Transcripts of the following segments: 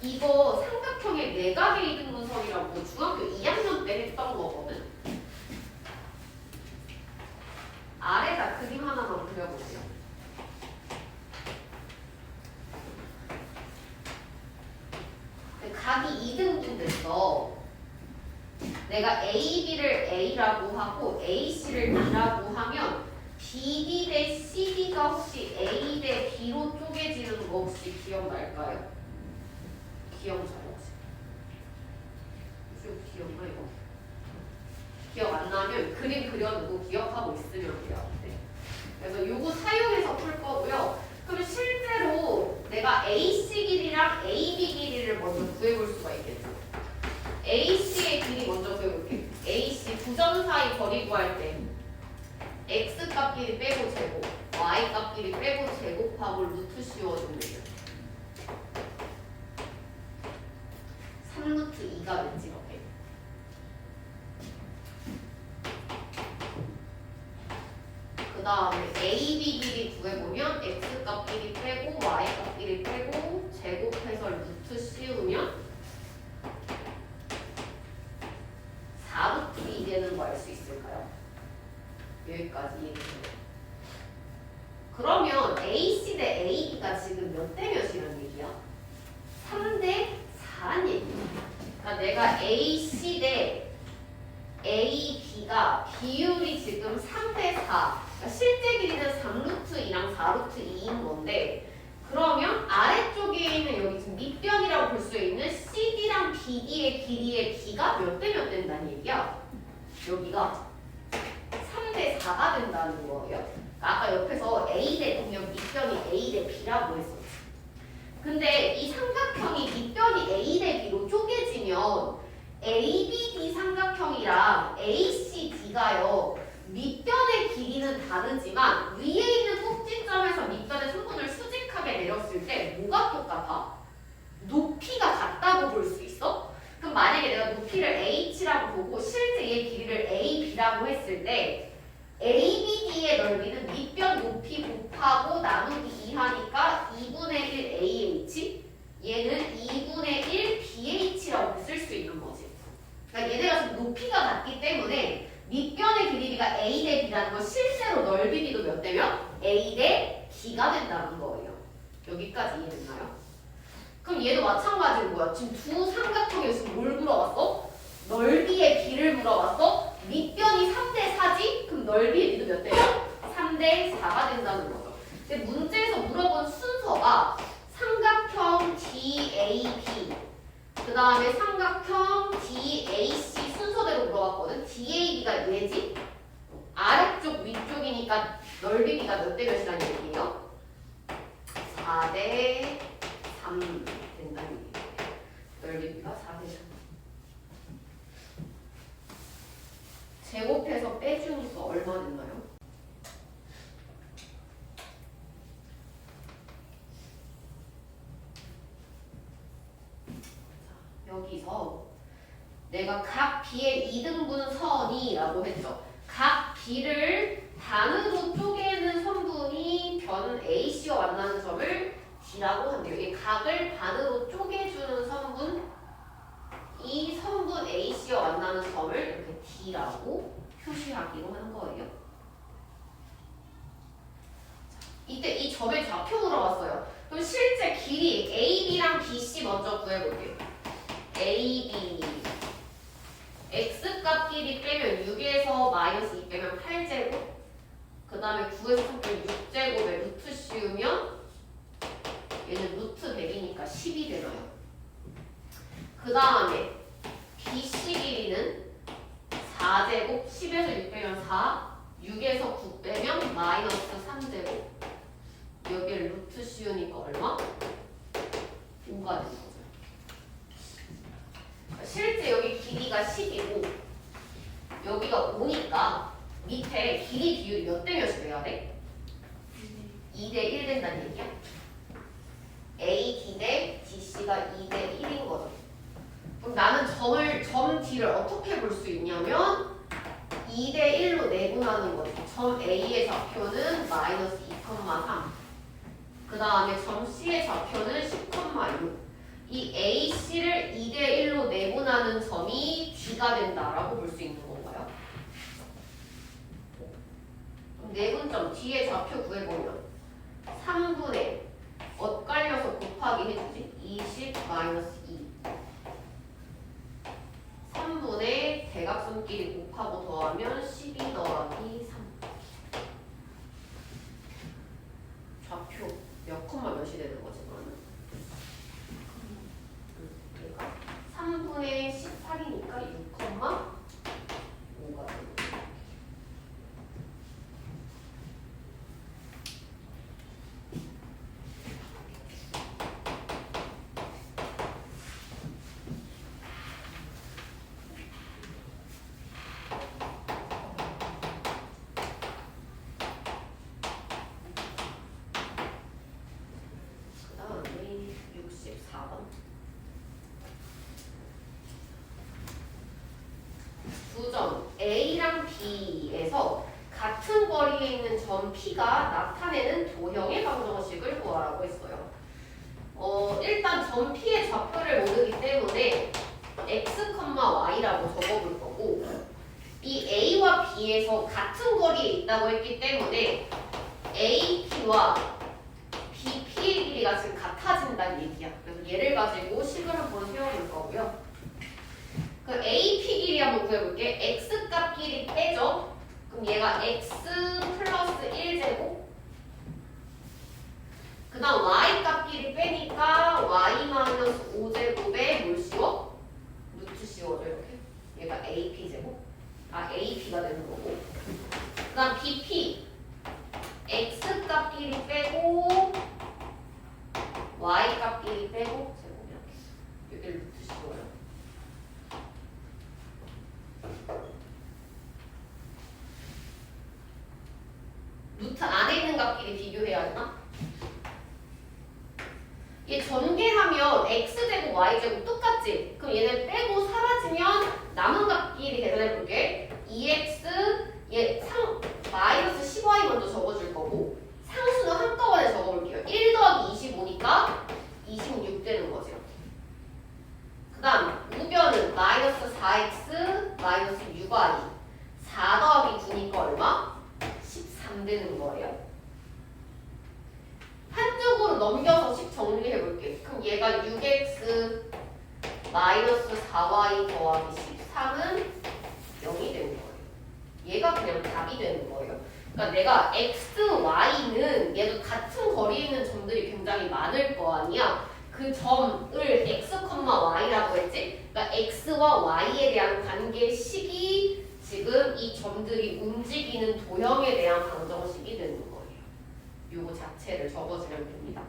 이거 삼각형의 내각의 이등분선이라고 중학교 2학년 때 했던 거거든. 아래다 그림 하나만 그려보세요. 각이 2등분 됐어. 내가 AB를 A라고 하고 AC를 B라고 하면 BD 대 CD가 혹시 A 대 B로 쪼개지는 거 혹시 기억날까요? 기억나요? 혹시 기억나 이거? 기억 안 나면 그림 그려두고 기억하고 있으면 돼요. 네. 그래서 요거 사용해서 풀 거고요. 그럼 실제로 내가 AC 길이랑 AB 길이를 먼저 구해볼 수가 있겠죠. AC의 길이 먼저 구해볼게. AC 부점 사이 거리 구할 때 X 값끼리 빼고 제곱, Y 값끼리 빼고 제곱하고 루트 씌워주면 돼요. 3루트 2가 왠지 이렇게. 그 다음에 AB 길이 구해보면 X 값끼리 빼고 Y 값끼리 빼고 제곱해서 루트 씌우면 4루트 2 되는 거 알 수 있을까요? 여기까지 이해되세요? 그러면 AC 대 AB가 지금 몇 대 몇이란 얘기야? 3대 4란 얘기야. 그러니까 내가 AC 대 AB가 비율이 지금 3대 4. 그러니까 실제 길이는 3루트 2랑 4루트 2인 건데, 그러면 아래쪽에 있는 여기 지금 밑변이라고 볼 수 있는 CD랑 BD의 길이의 B가 몇 대 몇 된다는 얘기야? 여기가 3대 4가 된다는 거예요. 아까 옆에서 A 대 그냥 밑변이 A 대 B라고 했었지. 근데 이 삼각형이 밑변이 A 대 B로 쪼개지면 ABD 삼각형이랑 ACD가요 밑변의 길이는 다르지만 위에 있는 꼭지점에서 밑변의 성분을 수직하게 내렸을 때 뭐가 똑같아? 높이가 같다고 볼 수 있어? 그럼 만약에 내가 높이를 H라고 보고 실제 얘 길이를 AB라고 했을 때 ABD의 넓이는 밑변 높이 곱하고 나누기 2 하니까 2분의 1 AH, 얘는 2분의 1 BH라고 쓸 수 있는 거지. 그러니까 얘네가 지금 높이가 같기 때문에 밑변의 길이가 A 대 B라는 건 실제로 넓이비도 몇 대면 A 대 B가 된다는 거예요. 여기까지 이해됐나요? 그럼 얘도 마찬가지로 뭐야? 지금 두 삼각형에 지금 뭘 물어봤어? 넓이의 B를 물어봤어? 밑변이 3대 4지? 그럼 넓이의 B도 몇 대면? 3대 4가 된다는 거죠. 근데 문제에서 물어본 순서가 삼각형 DAB, 그 다음에 삼각형 DAC 순서대로 물어봤거든. DAB가 얘지? 아래쪽 위쪽이니까 넓이비가 몇 대 몇이라는 얘기예요? 4대 3 된다는 얘기예요. 넓이비가 4대 3. 제곱해서 빼주니까 얼마 됐나요? 여기서 내가 각 B의 2등분 선이라고 했죠. 각 B를 반으로 쪼개는 선분이 변 AC와 만나는 점을 D라고 한대요. 이 각을 반으로 쪼개주는 선분, 이 선분 AC와 만나는 점을 이렇게 D라고 표시하기로 한 거예요. 이때 이 점의 좌표 물어봤어요. 그럼 실제 길이 AB랑 BC 먼저 구해볼게요. AB X값끼리 빼면 6에서 마이너스 2 빼면 8제곱, 그 다음에 9에서 3 빼면 6제곱에 루트 씌우면 얘는 루트 100이니까 10이 되나요? 그 다음에 BC 길이는 4제곱, 10에서 6 빼면 4, 6에서 9 빼면 마이너스 3제곱, 여기에 루트 씌우니까 얼마? 5가 되는 거죠. 실제 여기 길이가 10이고 여기가 5니까 밑에 길이 비율이 몇 대 몇이 돼야 돼? 2대 1 된다는 얘기야? AD 대 DC가 2대 1인 거죠. 그럼 나는 점 D를 어떻게 볼 수 있냐면 2대 1로 내분하는 거죠. 점 A의 좌표는 마이너스 2,3, 그 다음에 점 C의 좌표는 10,6. 이 AC를 2대1로 내분하는 점이 D가 된다라고 볼 수 있는 건가요? 내분점 뒤에 좌표 구해보면 3분의 엇갈려서 곱하기 해주지? 20 마이너스 2 3분의 대각선끼리 곱하고 더하면 12 더하기 3 좌표 몇 콤마 몇이 되는 거지? 그러니까 3분의 18이니까 6, 5가 되는 거예요. 그 다음에 64번. 두 점 A랑 B에서 같은 거리에 있는 점 P가 나타내는 도형의 방정식을 구하라고 했어요. 일단 점 P의 좌표를 모르기 때문에 x, y라고 적어볼 거고 이 A와 B에서 같은 거리에 있다고 했기 때문에 AP와 BP의 길이가 지금 같아진다는 얘기야. 그래서 얘를 가지고 식을 한번 세워볼 거고요. 그 AP 길이 한번 구해볼게. X 값 길이 빼죠. 그럼 얘가 X 플러스 1제곱. 그 다음 Y 값 길이 빼니까 Y 마이너스 5제곱에 뭘 씌워? 루트 씌워줘 이렇게. 얘가 AP제곱. AP가 되는 거고. 그 다음 BP. X 값 길이 빼고 Y 값 길이 빼고 제곱 이렇게. 여기 루트 씌워요. 루트 안에 있는 값끼리 비교해야 하나? 얘 전개하면 x제곱 y제곱 똑같지? 그럼 얘네 빼고 사라지면 남은 값끼리 계산해볼게. 2x 얘 마이너스 10y 먼저 적어줄 거고 상수는 한꺼번에 적어볼게요. 1 더하기 25니까 26 되는 거죠. 그 다음 우변은 마이너스 4x 마이너스 6y 4 더하기 9니까 얼마? 13 되는 거예요. 한쪽으로 넘겨서 식 정리해 볼게. 그럼 얘가 6x 마이너스 4y 더하기 13은 0이 되는 거예요. 얘가 그냥 답이 되는 거예요. 그러니까 내가 x, y는 얘도 같은 거리에 있는 점들이 굉장히 많을 거 아니야. 그 점을 x, y라고 했지? 그러니까 x와 y에 대한 관계 식이 지금 이 점들이 움직이는 도형에 대한 방정식이 되는 거예요. 요거 자체를 적어주면 됩니다.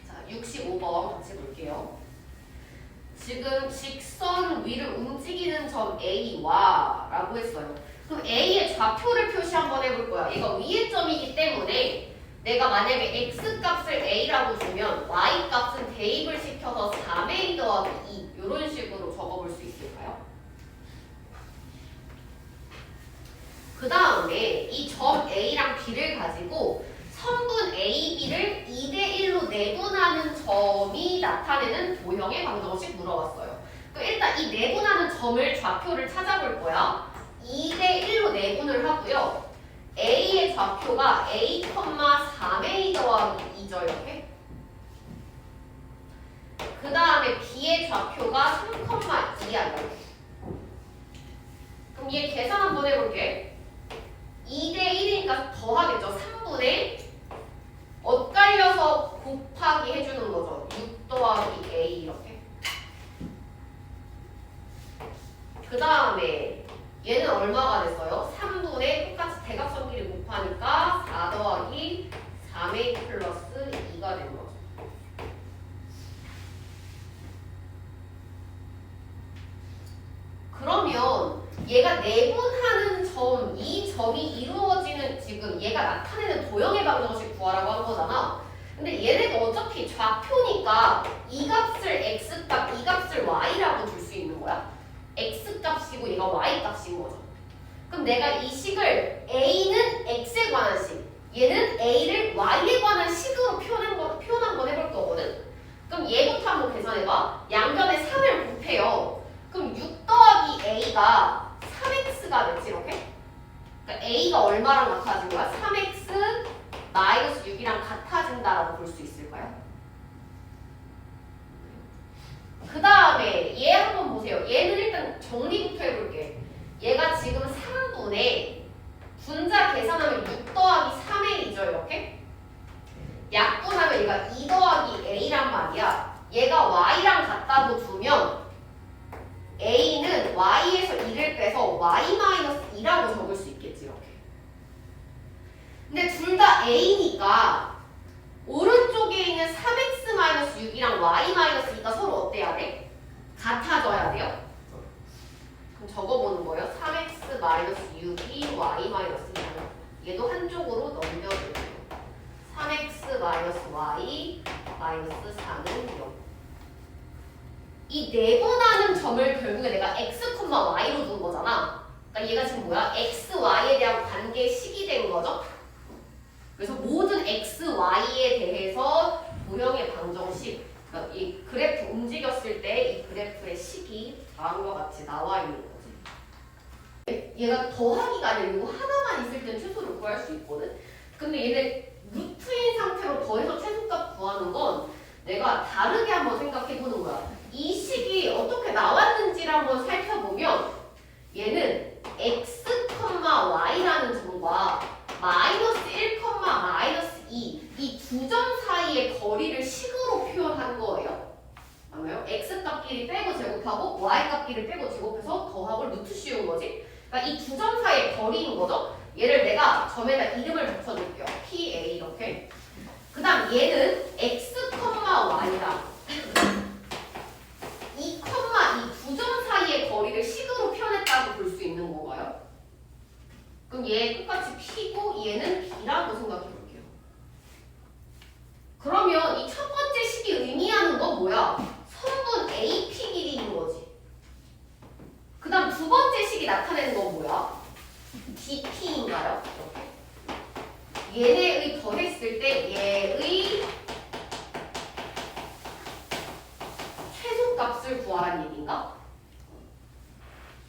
자, 65번 같이 볼게요. 지금 직선 위를 움직이는 점 A와 라고 했어요. 그럼 A의 좌표를 표시 한번 해볼 거야. 얘가 위의 점이기 때문에 내가 만약에 X 값을 A라고 주면 Y 값은 대입을 시켜서 3A 더하기 2 이런 식으로 적어볼 수 있을까요? 그 다음에 이 점 A랑 B를 가지고 선분 AB를 2대1로 내분하는 점이 나타내는 도형의 방정식 물어봤어요. 그럼 일단 이 내분하는 점을 좌표를 찾아볼 거야. 2대1로 내분을 하고요. A의 좌표가 A, 3A 더하기 2죠 이렇게. 그 다음에 B의 좌표가 3,2야 이렇게. 그럼 얘 계산 한번 해볼게. 2대1이니까 더하겠죠. 3분의 엇갈려서 곱하기 해주는 거죠. 6 더하기 A 이렇게. 그 다음에 얘는 얼마가 됐어요? 3분의 똑같이 대각선끼리 곱하니까 4 더하기 3A 플러스 나타내는 도형의 방정식 구하라고 한 거잖아. 근데 얘네가 어차피 좌표니까 이 값을 x값, 이 값을 y라고 줄 수 있는 거야. x값이고 얘가 y값인 거죠. 그럼 내가 이 식을 a는 x에 관한 식, 얘는 a를 y에 관한 식으로 표현 한번 해볼 거거든. 그럼 얘부터 한번 계산해봐. 양변에 3을 곱해요. 그럼 6 더하기 a가 3x가 됐지 이렇게? 그러니까 a가 얼마랑 같아진 거야? 3x 마이너스 6이랑 같아진다라고 볼 수 있을까요? 그 다음에 얘 한번 보세요. 얘는 일단 정리부터 해볼게. 얘가 지금 3분의 분자 계산하면 6 더하기 3a죠 이렇게? 약분하면 얘가 2 더하기 a란 말이야. 얘가 y랑 같다고 두면 a는 y에서 1을 빼서 y-2라고 적을 수 있겠지 이렇게. 근데 둘 다 a니까 오른쪽에 있는 3x-6이랑 y-2가 서로 어때야 돼? 같아져야 돼요. 그럼 적어보는 거예요. 3x-6이 y-2. 얘도 한쪽으로 넘겨줄게요. 3x-y -4는 0. 이 네분하는 점을 결국에 내가 x, y로 둔 거잖아. 그러니까 얘가 지금 뭐야? x, y에 대한 관계식이 된 거죠. 그래서 모든 x, y에 대해서 도형의 방정식, 그러니까 이 그래프 움직였을 때 이 그래프의 식이 다음과 같이 나와 있는 거지. 얘가 더하기가 아니라 이거 하나만 있을 땐 최소를 구할 수 있거든. 근데 얘네 루트인 상태로 더해서 최소값 구하는 건 내가 다르게 한번 생각해 보는 거야. 이 식이 어떻게 나왔는지를 한번 살펴보면 얘는 x, y라는 점과 마이너스 1, 마이너스 2 이 두 점 사이의 거리를 식으로 표현한 거예요. 맞나요? x 값끼리 빼고 제곱하고 y 값끼리 빼고 제곱해서 더하고 루트 씌운 거지. 그러니까 이 두 점 사이의 거리인 거죠. 얘를 내가 점에다 이름을 붙여줄게요. PA 이렇게. 그 다음 얘는 x, y다. 이 두 점 사이의 거리를 식으로 표현했다고 볼 수 있는 건가요? 그럼 얘 똑같이 P고 얘는 B라고 생각해 볼게요. 그러면 이 첫 번째 식이 의미하는 건 뭐야? 선분 AP 길이인 거지. 그 다음 두 번째 식이 나타내는 건 뭐야? DP인가요? 얘네의 더했을 때 얘의 최소값을 구하라는 얘기인가?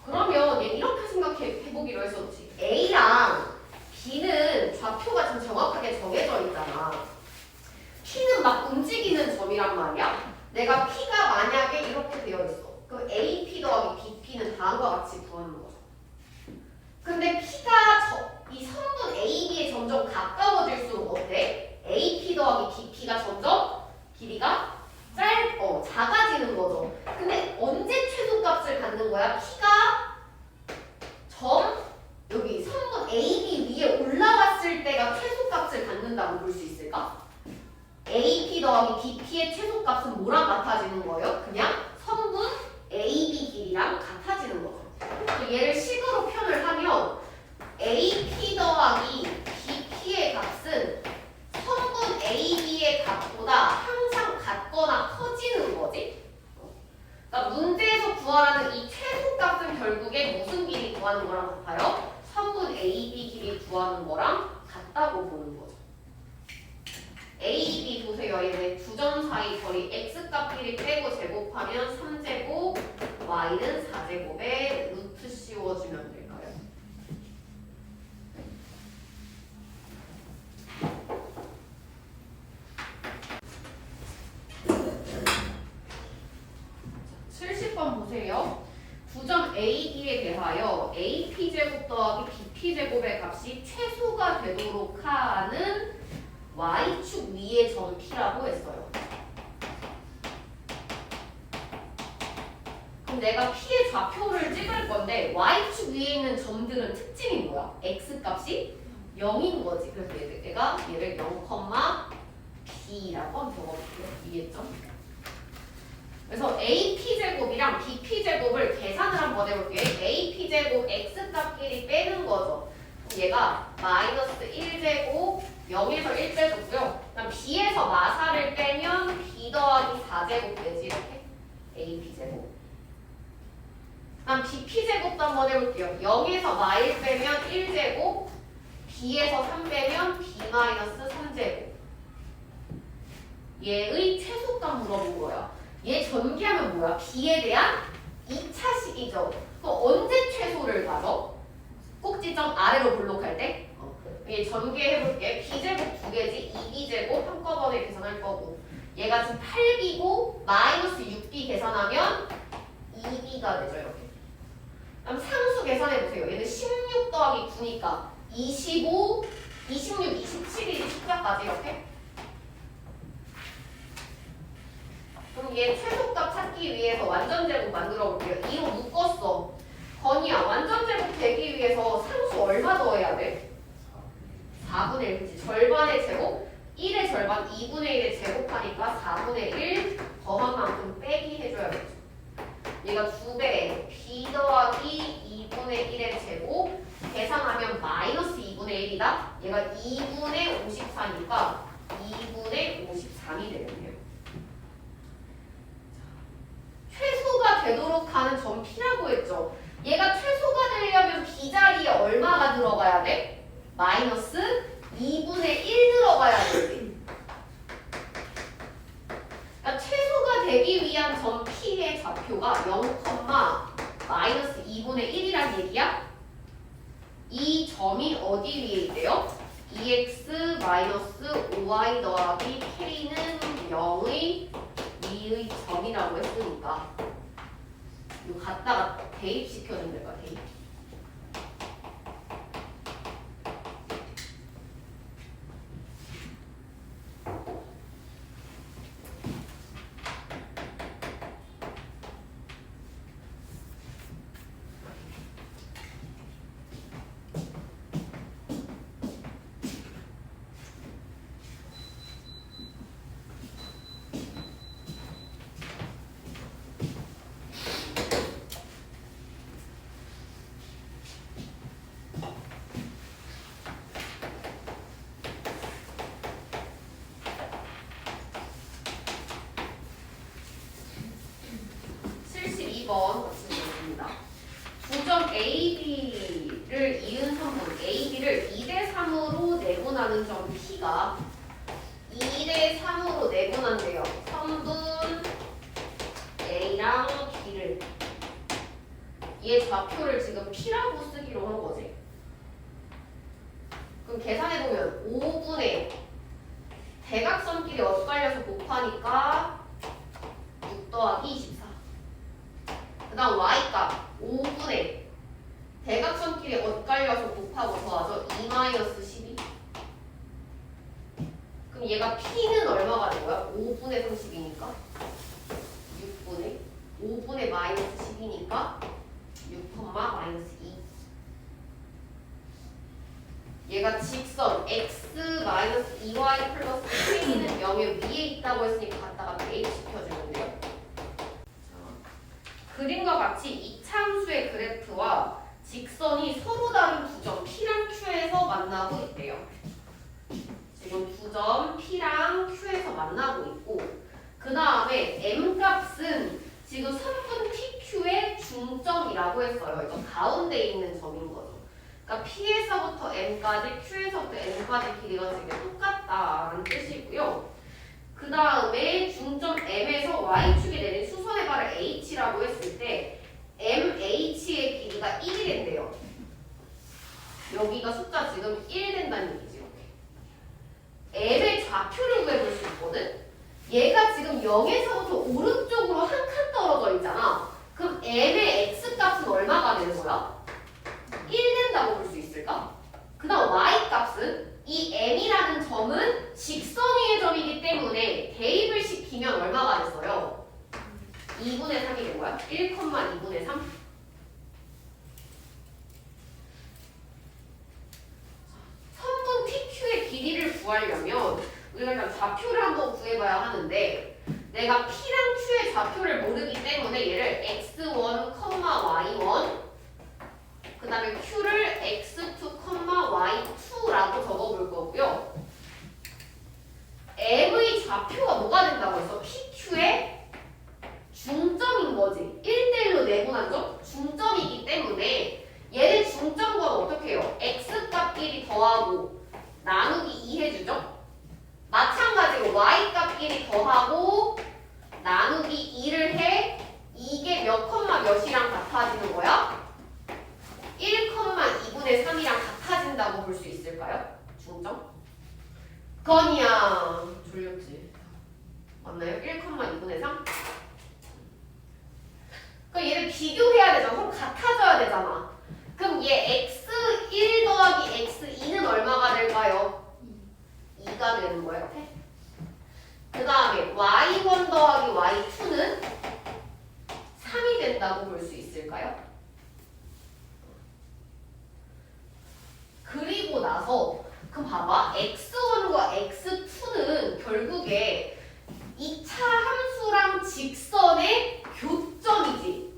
그러면 얘 이렇게 생각해보기로 했었지. A랑 B는 좌표가 지금 정확하게 정해져 있잖아. P는 막 움직이는 점이란 말이야. 내가 P가 만약에 이렇게 되어 있어. 그럼 AP 더하기 BP는 다음과 같이 구하는 거죠. 근데 P가 이 선분 AB에 점점 가까워질수록 어때? AP 더하기 BP가 점점 길이가 작아지는 거죠. 근데 언제 최소값을 갖는 거야? P가 여기 선분 AB 위에 올라갔을 때가 최소값을 갖는다고 볼 수 있을까? AP 더하기 BP의 최소값은 뭐랑 같아지는 거예요? 그냥 선분 AB 길이랑 같아지는 거죠. 얘를 식으로 표현을 하면 AP 더하기 BP의 값은 선분 AB의 값보다 항상 같거나 커지는 거지. 그러니까 문제에서 구하라는 이 최소값은 결국에 무슨 길이 구하는 거랑 같아요? 선분 AB 길이 구하는 거랑 같다고 보는 거죠. AB 보세요. 얘네 두 점 사이 거리 x값끼리 빼고 제곱하면 3제곱, y는 4제곱에 루트 씌워주면 될까요? 자, 70번 보세요. 두 점 AB에 대하여 AP제곱 더하기 BP제곱의 값이 최소가 되도록 하는 Y축 위의 점 P라고 했어요. 그럼 내가 P의 좌표를 찍을 건데 Y축 위에 있는 점들은 특징이 뭐야? X값이 0인 거지. 그래서 얘가 얘를 0, B라고 한번 적어볼게요. 이해했죠? 그래서 AP제곱이랑 BP제곱을 계산을 한번 해볼게요. AP제곱 X값끼리 빼는 거죠. 얘가 마이너스 1제곱 0에서 1 빼줬고요. 그다음 b에서 마사를 빼면 b 더하기 4제곱 되지 이렇게 ab제곱. 그다음 bp제곱도 한번 해볼게요. 0에서 마1 빼면 1제곱 b에서 3 빼면 b 마이너스 3제곱. 얘의 최소값 물어본 거야. 얘 전개하면 뭐야? b에 대한 2차식이죠. 그럼 언제 최소를 가져? 꼭지점 아래로 블록할 때? 얘 전개해볼게. b제곱 2개지 2b제곱 한꺼번에 계산할 거고 얘가 지금 8b고 마이너스 6b 계산하면 2b가 되죠. 이렇게. 그럼 상수 계산해보세요. 얘는 16 더하기 9니까 25, 26, 27이 숫자까지 이렇게. 그럼 얘 최소값 찾기 위해서 완전제곱 만들어 볼게요. 2로 묶었어. 건이야, 완전제곱 되기 위해서 상수 얼마 더해야 돼? 4분의 1, 그치? 절반의 제곱, 1의 절반, 2분의 1의 제곱하니까 4분의 1 더한 만큼 빼기 해줘야겠죠. 얘가 2배, b 더하기 2분의 1의 제곱, 계산하면 마이너스 2분의 1이다. 얘가 2분의 54니까 2분의 53이 되겠네요. 최소가 되도록 하는 점 P라고 했죠. 얘가 최소가 되려면 B 자리에 얼마가 들어가야 돼? 마이너스 2분의 1 들어가야 돼. 그러니까 최소가 되기 위한 점 P의 좌표가 0, 마이너스 2분의 1이란 얘기야? 이 점이 어디 위에 있대요? 2x 마이너스 5y 더하기 K는 0의 위의 점이라고 했으니까 이거 갖다가 대입시켜주면 될 거야. 대입. 있습니다. 두점 AB를 이은 선분 AB를 2대3으로 내분하는 점 P가 2대3으로 내분한대요. 선분 A랑 B를 얘 좌표를 지금 P라고 쓰기로 한 거지. 그럼 계산해보면 5분의 대각선끼리 엇갈려서 곱하니까 6 더하기 24. 그 다음 y값 5분의 대각선끼리 엇갈려서 곱하고 더하죠. 2-12. 그럼 얘가 p는 얼마가 된 거야? 5분의 30이니까 6분의 5분의 마이너스 10이니까 6, 마이너스 2. 얘가 직선 x 마이너스 2y 플러스 k는 0의 위에 있다고 했으니까 갖다가 대입시켜주면 돼요. 그림과 같이 이차함수의 그래프와 직선이 서로 다른 두 점 P랑 Q에서 만나고 있대요. 지금 두 점 P랑 Q에서 만나고 있고 그 다음에 M값은 지금 선분 PQ의 중점이라고 했어요. 이거 가운데 있는 점인 거죠. 그러니까 P에서부터 M까지, Q에서부터 M까지 길이가 지금 똑같다라는 뜻이고요. 그 다음에 중점 M에서 Y축에 내린 수선의 발을 H라고 했을 때 MH의 길이가 1이 된대요. 여기가 숫자 지금 1 된다는 얘기지. 이렇게 M의 좌표를 구해볼 수 있거든. 얘가 지금 0에서부터 오른쪽으로 한 칸 떨어져 있잖아. 그럼 M의 X값은 얼마가 되는 거야? 1 된다고 볼 수 있을까? 그 다음 Y값은 이 M이라는 점은 직선 위의 점이기 때문에 대입을 시키면 얼마가 됐어요? 2분의 3이 된 거야. 1,2분의 3. 선분 PQ의 길이를 구하려면 우리가 일단 좌표를 한번 구해봐야 하는데 내가 P랑 Q의 좌표를 모르기 때문에 얘를 x1, y1 그 다음에 Q를 x2, 된다고 볼 수 있을까요? 중점? 건이야. 졸렸지. 맞나요? 1,2분의 3? 그럼 얘를 비교해야 되잖아. 서로 같아져야 되잖아. 그럼 얘 x1 더하기 x2는 얼마가 될까요? 2가 되는 거야, 이렇게. 그 다음에 y1 더하기 y2는 3이 된다고 볼 수 있을까요? 그리고 나서 그럼 봐봐. x1과 x2는 결국에 2차 함수랑 직선의 교점이지.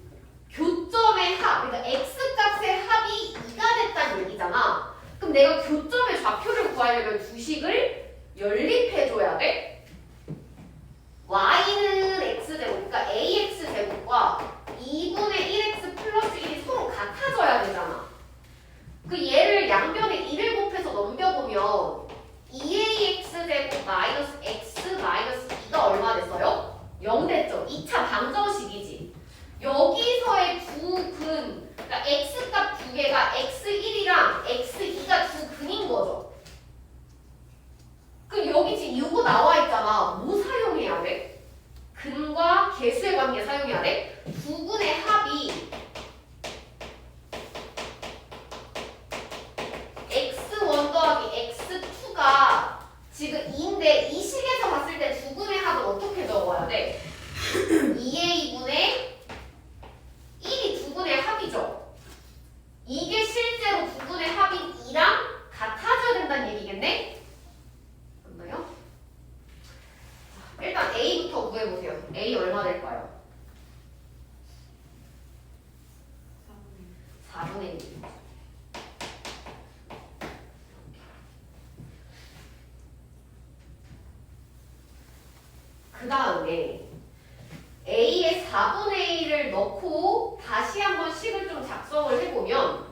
교점의 합, 그러니까 x값의 합이 2가 됐다는 얘기잖아. 그럼 내가 교점의 좌표를 구하려면 주식을 연립해줘야 돼. y는 x제곱, 그러니까 ax제곱과 2분의 1x 플러스 1이 서로 같아져야 되잖아. 그 얘를 양변에 1을 곱해서 넘겨보면 2ax제곱 마이너스 x 마이너스 2가 얼마 됐어요? 0 됐죠? 2차 방정식이지. 여기서의 두 근, 그러니까 x값 두 개가 x1이랑 x2가 두 근인 거죠. 그럼 여기 지금 이거 나와 있잖아. 뭐 사용해야 돼? 근과 계수의 관계 사용해야 돼? 두 근의 합이 x1 더하기 x2가 지금 2인데 이 식에서 봤을 때 두 근의 합은 어떻게 적어야 돼? 2a분의 1이 두 근의 합이죠. 이게 실제로 두 근의 합인 2랑 같아져야 된다는 얘기겠네? 맞나요? 일단 a부터 구해보세요. a 얼마 될까요? 4분의 1. 그 다음에 a의 4분의 1을 넣고 다시 한번 식을 좀 작성을 해보면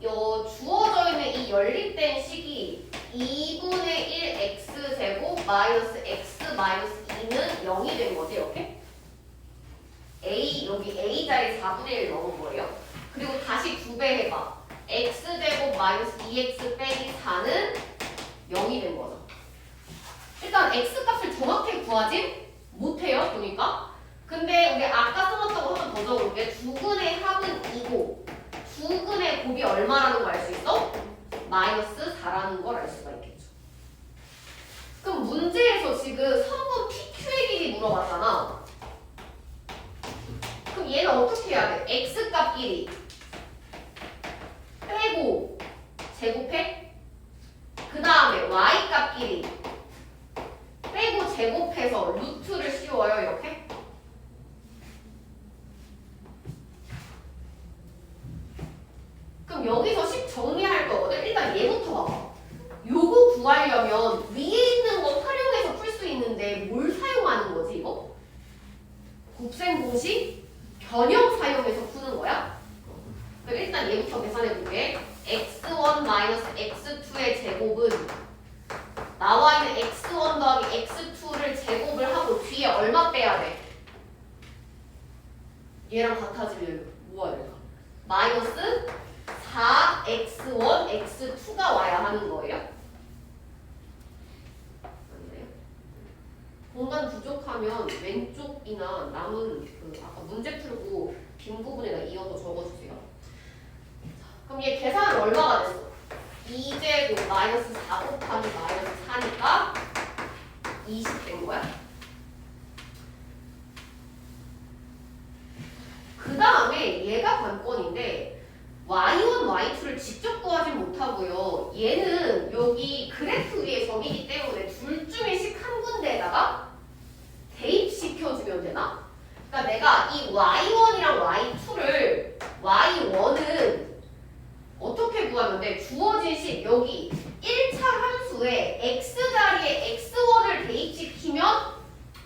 주어져 있는 이 연립된 식이 2분의 1 x제곱 마이너스 x 마이너스 2는 0이 된 거지 이렇게? a 여기 a 자리에 4분의 1 넣은 거예요. 그리고 다시 2배 해봐. x제곱 마이너스 2x 빼기 4는 0이 된 거죠. 일단 x값을 정확히 구하지 못해요. 보니까. 근데 우리 아까 써놨던 거 한 번 더 적어볼게. 두 근의 합은 2고 두 근의 곱이 얼마라는 걸 알 수 있어? 마이너스 4라는 걸 알 수가 있겠죠. 그럼 문제에서 지금 성분 PQ의 길이 물어봤잖아. 그럼 얘는 어떻게 해야 돼? x값 길이 빼고 제곱해? 그 다음에 y값 길이 빼고 제곱해서 루트를 씌워요. 이렇게. 그럼 여기서 식 정리할 거거든. 일단 얘부터 봐봐. 요거 구하려면 위에 있는 거 활용해서 풀 수 있는데 뭘 사용하는 거지 이거? 곱셈 공식? 변형 사용해서 푸는 거야? 그럼 일단 얘부터 계산해 볼게. x1 마이너스 x2의 제곱은 나와 있는 x1 더하기 x2를 제곱을 하고 뒤에 얼마 빼야 돼? 얘랑 같아지려면 뭐 해야 될까? 마이너스 4x1, x2가 와야 하는 거예요? 맞나요? 공간 부족하면 왼쪽이나 남은 아까 문제 풀고 빈 부분에다 이어서 적어주세요. 그럼 얘 계산은 얼마가 됐어? 2제곱 마이너스 4 곱하기 마이너스 4니까 20 된 거야? 그 다음에 얘가 관건인데 y1, y2를 직접 구하지 못하고요. 얘는 여기 그래프 위에 점이기 때문에 둘 중에 식 한 군데에다가 대입시켜주면 되나? 그러니까 내가 이 y1이랑 y2를 y1은 어떻게 구하면 돼? 주어진 식 여기 1차 함수에 x자리에 x1을 대입시키면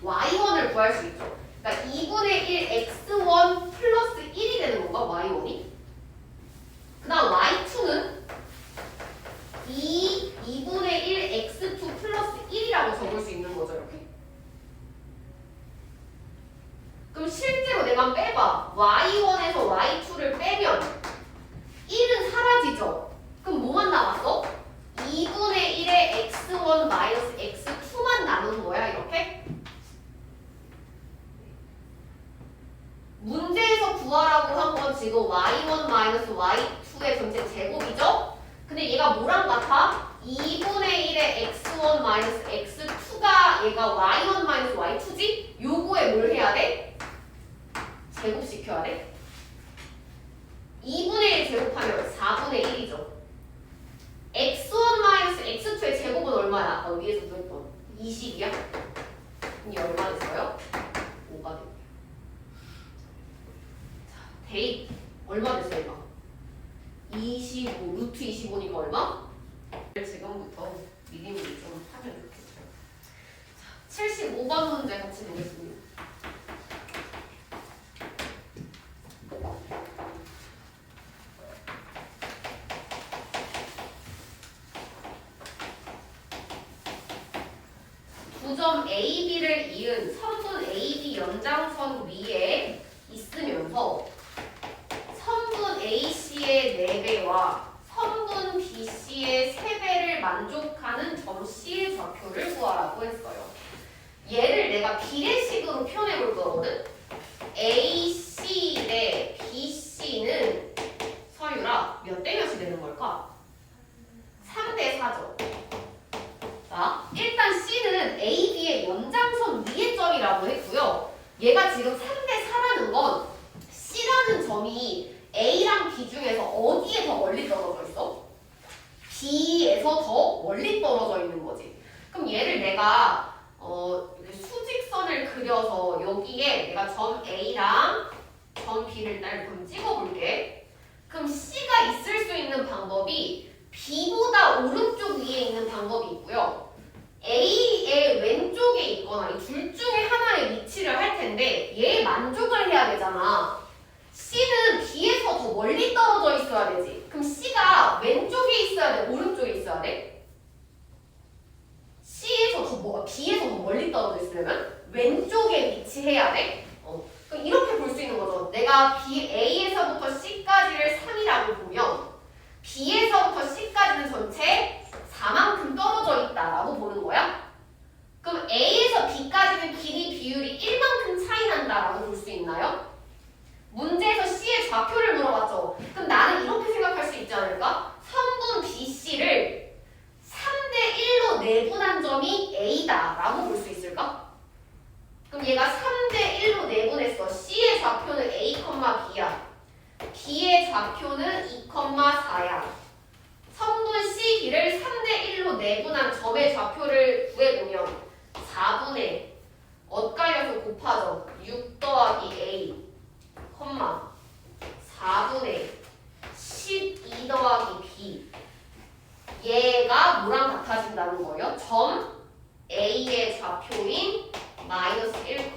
y1을 구할 수 있죠. 그러니까 2분의 1 x1 플러스 1이 되는 건가? y1이? 그 다음 y2는 2분의 1 x2 플러스 1이라고 적을 수 있는 거죠. 이렇게. 그럼 실제로 내가 한번 빼봐. y1에서 y2를 빼면 1은 사라지죠. 그럼 뭐만 얘가 뭐랑 같아? 2분의 1의 x1 마이너스 x2가 얘가 y1 마이너스 y2지? 요거에 뭘 해야 돼? 제곱시켜야 돼? 2분의 1 제곱하면 4분의 1이죠. x1 마이너스 x2의 제곱은 얼마야? 아까 위에서도 했던 20이야? 이게 얼마 됐어요? 5가 됐네. 자, 대입 얼마 됐어요, 이거? 25, 루트 25니까 얼마? 지금부터 미리미리 좀 하면 좋겠어요. 자, 75번 문제 같이 보겠습니다. 구점 AB를 이은 선분 AB 연장선 위에 있으면서 선분 AC의 4배와 선분 BC의 3배를 만족하는 점 C의 좌표를 구하라고 했어요. 얘를 내가 비례식으로 표현해 볼 거거든. AC 대 BC는 서유라 몇 대 몇이 되는 걸까? 3대 4죠. 자, 일단 C는 AB의 연장선 위의 점이라고 했고요. 얘가 지금 3대 4라는 건 C라는 점이 A랑 B 중에서 어디에 더 멀리 떨어져 있어? B에서 더 멀리 떨어져 있는 거지. 그럼 얘를 내가 이렇게 수직선을 그려서 여기에 내가 점 A랑 점 B를 일단 찍어볼게. 그럼 C가 있을 수 있는 방법이 B보다 오른쪽 위에 있는 방법이 있고요. A의 왼쪽에 있거나 이 둘 중에 하나에 위치를 할 텐데 얘에 만족을 해야 되잖아. C는 B에서 더 멀리 떨어져 있어야 되지. 그럼 C가 왼쪽에 있어야 돼? 오른쪽에 있어야 돼? B에서 더 멀리 떨어져 있으려면 왼쪽에 위치해야 돼? 그럼 이렇게 볼 수 있는 거죠. 내가 A에서부터 C까지를 3이라고 보면 B에서부터 C까지는 전체 4만큼 떨어져 있다라고 보는 거야. 그럼 A에서 B까지는 길이 비율이 1만큼 차이 난다라고 볼 수 있나요? 문제에서 C의 좌표를 물어봤죠. 그럼 나는 이렇게 생각할 수 있지 않을까? 선분 BC를 3대 1로 내분한 점이 A다라고 볼 수 있을까? 그럼 얘가 3대 1로 내분했어. C의 좌표는 A, B야. B의 좌표는 2, 4야. 선분 CB를 3대 1로 내분한 점의 좌표를 구해보면 4분의 엇갈려서 곱하죠. 6 더하기 A, 4분의 12 더하기 B. 얘가 뭐랑 같아진다는 거예요? 점 A의 좌표인 마이너스 1,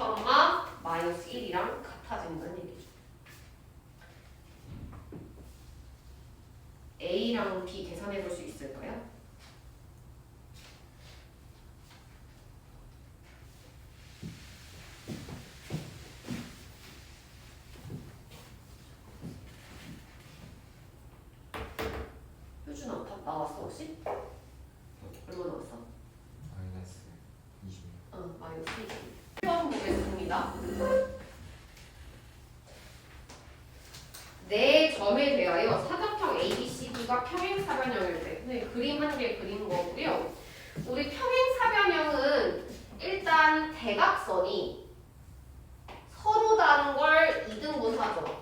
마이너스 1이랑 같아진다는 얘기죠. A랑 B 계산해 볼 수 있을까요? 효준아, 답 나왔어 혹시? 얼마 나왔어? 마이너스 20. 마이너스 20. 1번 보겠습니다. 네 점에 대하여 사각형 ABCD가 평행사변형일 때 그림 한 개 그린 거고요. 우리 평행사변형은 일단 대각선이 서로 다른 걸 2등분하죠.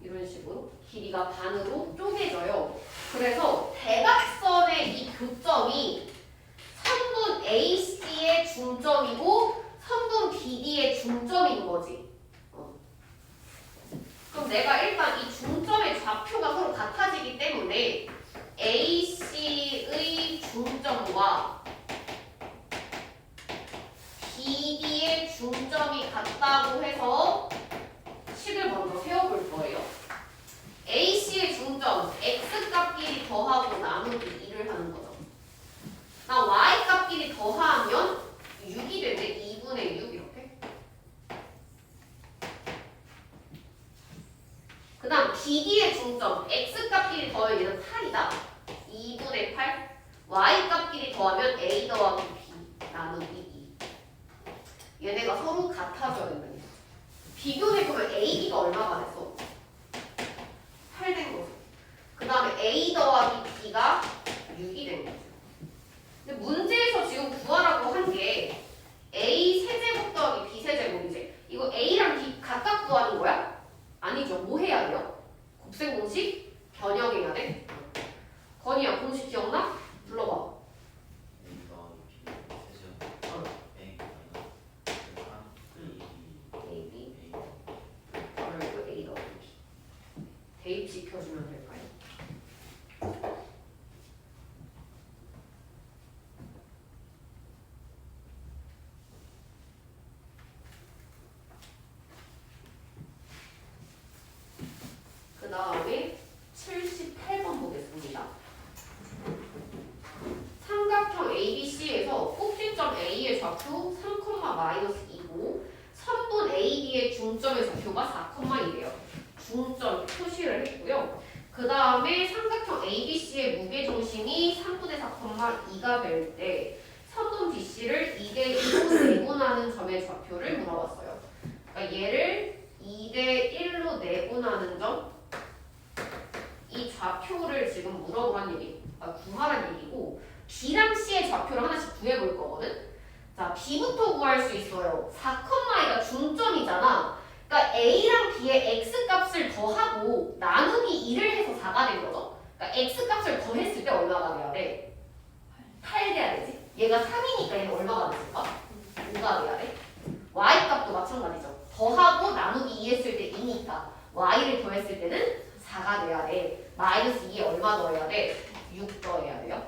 이런 식으로 길이가 반으로 쪼개져요. 그래서 대각선의 이 교점이 선분 AC의 중점이고 선분 BD의 중점인 거지. 그럼 내가 일단 이 중점의 좌표가 서로 같아지기 때문에 AC의 중점과 BD의 중점이 같다고 해서 식을 먼저 세워볼 거예요. AC의 중점, X값끼리 더하고 나누기 2를 하는 거죠. 나 Y값끼리 더하면 6이 되네. 2분의 6 이렇게. 그 다음 BD의 중점, X값끼리 더하면 얘는 8이다. 2분의 8. Y값끼리 더하면 A 더하기 B 나누기 2. 얘네가 서로 같아져야 된다. 비교해보면 AB가 얼마가 됐어? 8 된 거죠. 그 다음에 정해야 돼? 건이야 공식 기억나? 불러봐. A, B 그리고 A 더하기 B 대입시켜주면 될까요? 그 다음에 78번 보겠습니다. 삼각형 ABC에서 꼭지점 A의 좌표 3,-2고 선분 AB의 중점의 좌표가 4,2래요. 중점 표시를 했고요. 그 다음에 삼각형 ABC의 무게중심이 3분의 4,2가 될 때 선분 BC를 2대1로 내분하는 점의 좌표를 물어봤어요. 그러니까 얘를 2대1로 내분하는 점, 이 좌표를 지금 물어보란 얘기, 구하란 얘기고 B랑 C의 좌표를 하나씩 구해볼 거거든? 자, B부터 구할 수 있어요. 4,2가 중점이잖아. 그러니까 A랑 B의 X값을 더하고 나누기 2를 해서 4가 된 거죠. 그러니까 X값을 더했을 때 얼마가 돼야 돼? 8 돼야 되지. 얘가 3이니까 얘는 얼마가 됐을까? 5가 돼야 돼. Y값도 마찬가지죠. 더하고 나누기 2 했을 때 2니까 Y를 더했을 때는 4가 돼야 돼. 마이너스 2에 얼마 더해야 돼? 6 더해야 돼요.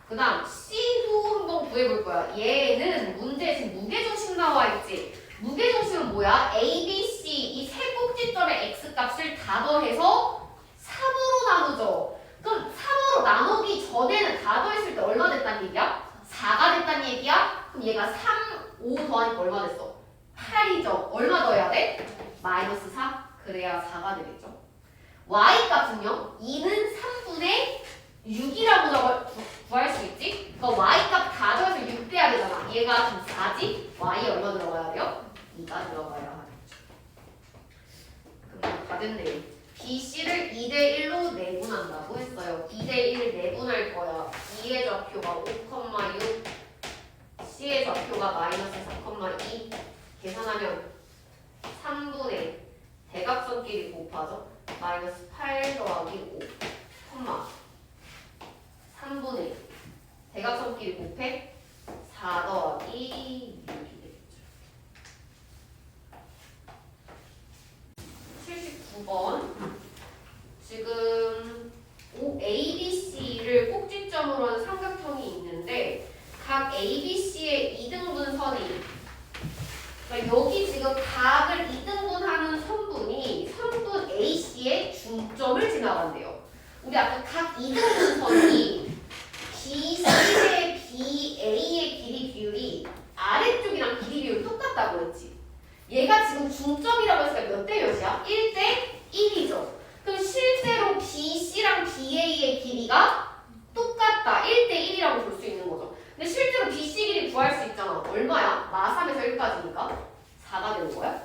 그 다음 C도 한번 구해볼 거야. 얘는 문제에 지금 무게중심 나와 있지. 무게중심은 뭐야? A, B, C 이 세 꼭지점의 X값을 다 더해서 3으로 나누죠. 그럼 3으로 나누기 전에는 다 더했을 때 얼마 됐단 얘기야? 4가 됐단 얘기야? 그럼 얘가 3, 5 더하니까 얼마 됐어? 8이죠. 얼마 더해야 돼? 마이너스 4? 그래야 4가 되겠죠. Y값은요? 2는 3분의 6이라고 구할 수 있지? 그러니까 Y값 다 더해서 6 돼야 되잖아. 얘가 지금 4지? Y 얼마 들어가야 돼요? 2가 들어가야 하겠죠. 그럼 다 됐네. BC를 2대1로 내분한다고 했어요. 2대1 내분할 거야. B의 좌표가 5,6 C의 좌표가 마이너스 4,2 계산하면 3분의 대각선끼리 곱하죠. 마이너스 8 더하기 5 3분의 대각선끼리 곱해 4 더하기 6이 되겠죠. 79번 지금 ABC를 꼭지점으로 한 삼각형이 있는데 각 ABC의 2등분선이 그러니까 여기 지금 각을 2등분하는 선분이 선분 AC의 중점을 지나간대요. 우리 아까 각 2등분선이 BC 대 BA의 길이 비율이 아래쪽이랑 길이 비율이 똑같다고 했지. 얘가 지금 중점이라고 했으니까 몇 대 몇이야? 1대 1이죠. 그럼 실제로 BC랑 BA의 길이가 똑같다. 1대 1이라고 볼 수 있는 거죠. 근데 실제로 BC 길이 구할 수 있잖아. 얼마야? 마3에서 1까지니까 4가 되는 거야.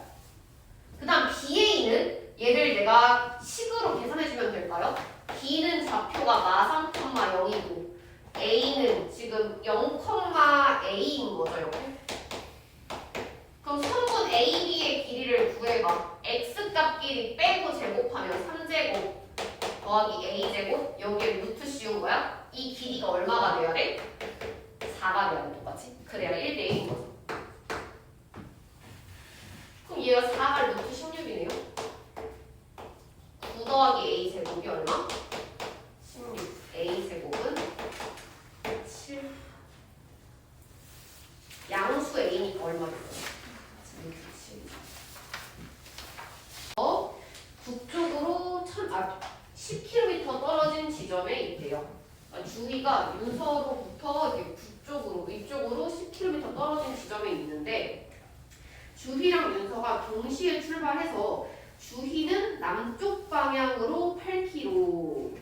그 다음 BA는 얘를 내가 식으로 계산해주면 될까요? B는 좌표가 마3,0이고 A는 지금 0,A인 거죠. 이렇게. 그럼 선분 AB의 길이를 구해봐. X값끼리 빼고 제곱하면 3제곱 더하기 A제곱 여기에 루트 씌운 거야. 이 길이가 얼마가 돼야 돼? 4가 돼야 돼. 똑같이. 그래야 1대 1인 거죠. 그럼 얘가 4가 루트 16이네요. 9 더하기 A제곱이 얼마? 16. A제곱은 7. 양수 A니까 얼마 있어요? 북쪽으로 10km 떨어진 지점에 있대요. 주위가 윤서로부터 이렇게 북쪽으로 위쪽으로 10km 떨어진 지점에 있는데 주희랑 윤서가 동시에 출발해서 주희는 남쪽 방향으로 8km,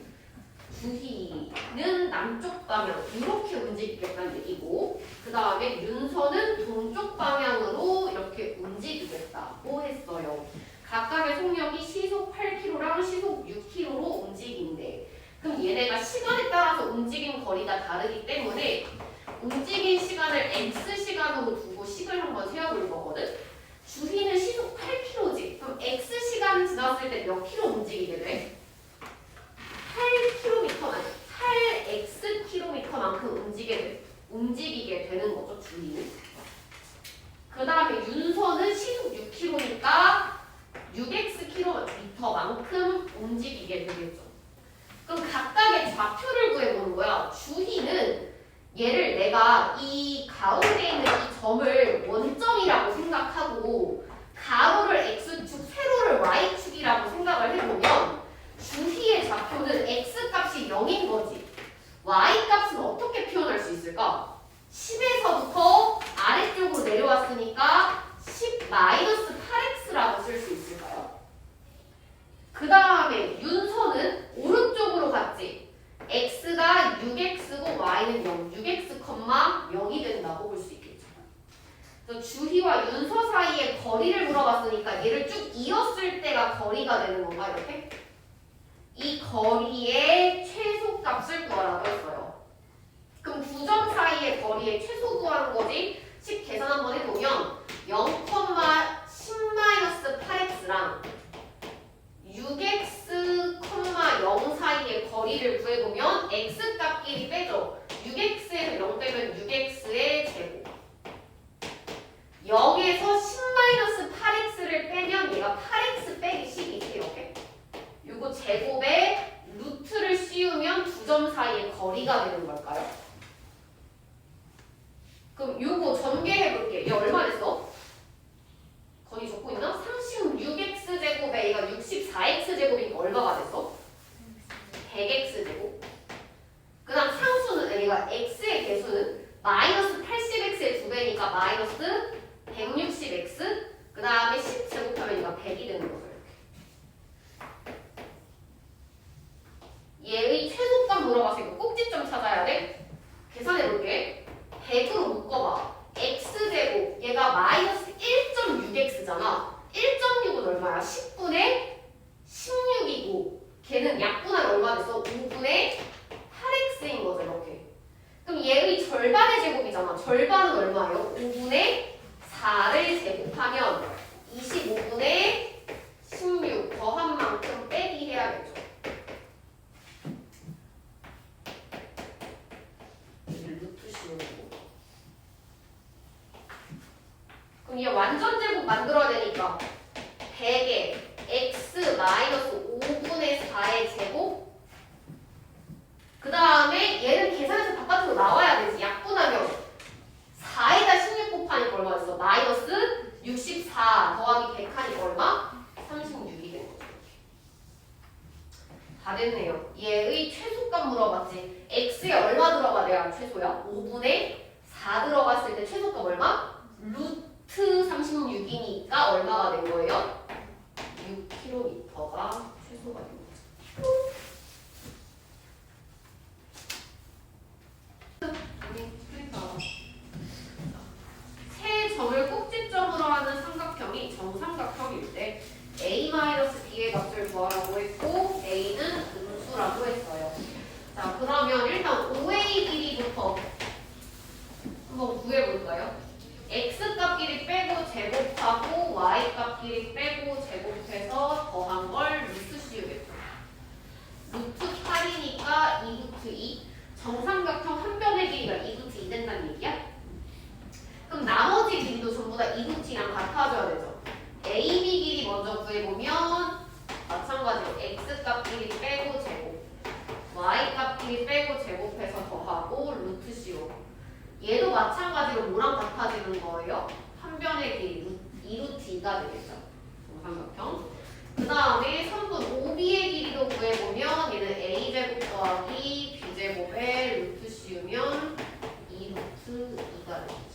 주희는 남쪽 방향 이렇게 움직이겠다는 얘기고 그 다음에 윤서는 동쪽 방향으로 이렇게 움직이겠다고 했어요. 각각의 속력이 시속 8km랑 시속 6km로 움직인대. 그럼 얘네가 시간에 따라서 움직임 거리가 다르기 때문에 움직인 시간을 X시간으로 두고 식을 한번 세워볼 거거든. 주희는 시속 8km지. 그럼 X시간 시간 지났을 때 몇 킬로 움직이게 돼? 8km 아니 8x 움직이게 되는 거죠, 주위는. 그 다음에 윤서는 시속 6km니까 6x km만큼 움직이게 되겠죠. 그럼 각각의 좌표를 구해보는 거야. 주희는 얘를 내가 이 가운데 있는 이 점을 원점이라고 생각하고 가로를 x축, 세로를 y축이라고 생각을 해보면 주희의 좌표는 x 값이 0인 거지. y 값은 어떻게 표현할 수 있을까? 10에서부터 아래쪽으로 내려왔으니까 10-8x라고 쓸 수 있을까요? 그 다음에 윤서는 오른쪽으로 갔지. x가 6x고 y는 0, 6x, 0이 된다고 볼 수 있겠죠. 그래서 주희와 윤서 사이의 거리를 물어봤으니까 얘를 쭉 이었을 때가 거리가 되는 건가 이렇게? 이 거리의 최소값을 구하라고 했어요. 그럼 두 점 사이의 거리의 최소 구하는 거지. 식 계산 한번 해보면 0,10-8x랑 6x, 0 사이의 거리를 구해보면 x 값끼리 빼죠. 6x에서 0 빼면 6x의 제곱. 0에서 10-8x를 빼면 얘가 8x 빼기 10이지 이렇게. 요거 제곱에 루트를 씌우면 두 점 사이의 거리가 되는 걸까요? 그럼 요거 전개해볼게. 얘 얼마 됐어? 건이 적고 있나? 36x제곱에 얘가 64x제곱이니까 얼마가 됐어? 100x제곱. 그 다음 상수는 얘가 x의 개수는 마이너스 80x의 2배니까 마이너스 160x. 그 다음에 10 제곱하면 얘가 100이 되는 거죠. 얘의 최소값 물어봤으니까 꼭지점 찾아야 돼. 계산해볼게. 100으로 묶어봐. x제곱 얘가 마이너스 1.6x잖아. 1.6은 얼마야? 10분의 16이고 걔는 약분하면 얼마 됐어? 5분의 8x인 거죠 이렇게. 그럼 얘의 절반의 제곱이잖아. 절반은 얼마예요? 5분의 4를 제곱하면 25분의 16 더한 만큼 빼기 해야겠죠. 그럼 얘 완전 제곱 만들어야 되니까 100에 x 마이너스 5분의 4의 제곱. 그 다음에 얘는 계산해서 바깥으로 나와야 되지. 약분하면 4에다 16 곱하니까 얼마 됐어? 마이너스 64 더하기 100 하니까 얼마? 36이 된 거죠. 다 됐네요. 얘의 최소값 물어봤지. x에 얼마 들어가야 최소야? 5분의 4 들어갔을 때 최소값 얼마? 루트 36이니까 얼마가 된 거예요? 6km가 최소가 된 거죠. 세 점을 꼭지점으로 하는 삼각형이 정삼각형일 때 a-b의 값을 구하라고 했고 a는 음수라고 했어요. 자, 그러면 일단 OA 길이부터 한번 구해볼까요? x 값끼리 빼고 제곱하고 y 값끼리 빼고 제곱해서 더한 걸 루트 씌우겠죠. 루트 8이니까 2루트 2. 정삼각형 한 변의 길이가 2루트 2 된다는 얘기야? 그럼 나머지 길이도 전부 다 2루트 2랑 같아져야 되죠. AB 길이 먼저 구해보면 마찬가지로 x 값끼리 빼고 제곱, y 값끼리 빼고 제곱해서 더하고 루트 씌우고. 얘도 마찬가지로 뭐랑 같아지는 거예요? 한 변의 길이 2루트 2가 되겠죠. 정삼각형. 그 다음에 3분 OB의 길이도 구해보면 얘는 A제곱 더하기 B제곱에 루트 씌우면 2루트 2가 되겠죠.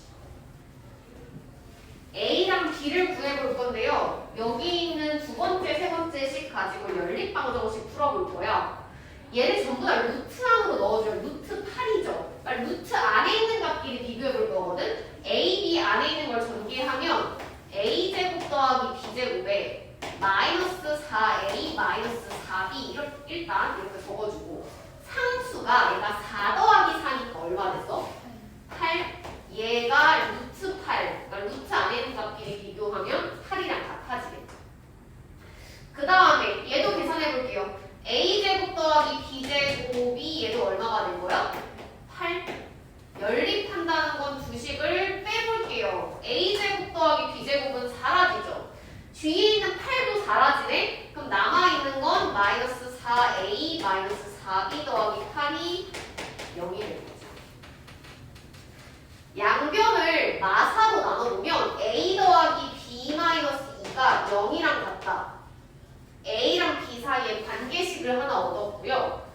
A랑 B를 구해볼 건데요. 여기 있는 두 번째, 세 번째 식 가지고 연립방정식 풀어볼 거야. 얘를 전부 다 루트 안으로 넣어줘요. 루트 8이죠. 그러니까 루트 안에 있는 값끼리 비교해 볼 거거든. A, B 안에 있는 걸 전개하면 A제곱 더하기 B제곱에 마이너스 4A 마이너스 4B 일단 이렇게 적어주고 상수가 얘가 4 더하기 4니까 얼마 됐어? 8. 얘가 루트 8. 그러니까 루트 안에 있는 값끼리 비교하면 8이랑 같아지겠죠. 그 다음에 얘도 계산해 볼게요. a제곱 더하기 b제곱이 얘도 얼마가 된 거야? 8. 연립한다는 건 두 식을 빼볼게요. a제곱 더하기 b제곱은 사라지죠. 뒤에 있는 8도 사라지네? 그럼 남아있는 건 마이너스 4a 마이너스 4b 더하기 8이 0이 되는 거죠. 양변을 마사로 나눠보면 a 더하기 b 마이너스 2가 0이랑 같다. a랑 b 사이에 관계식을 하나 얻었고요.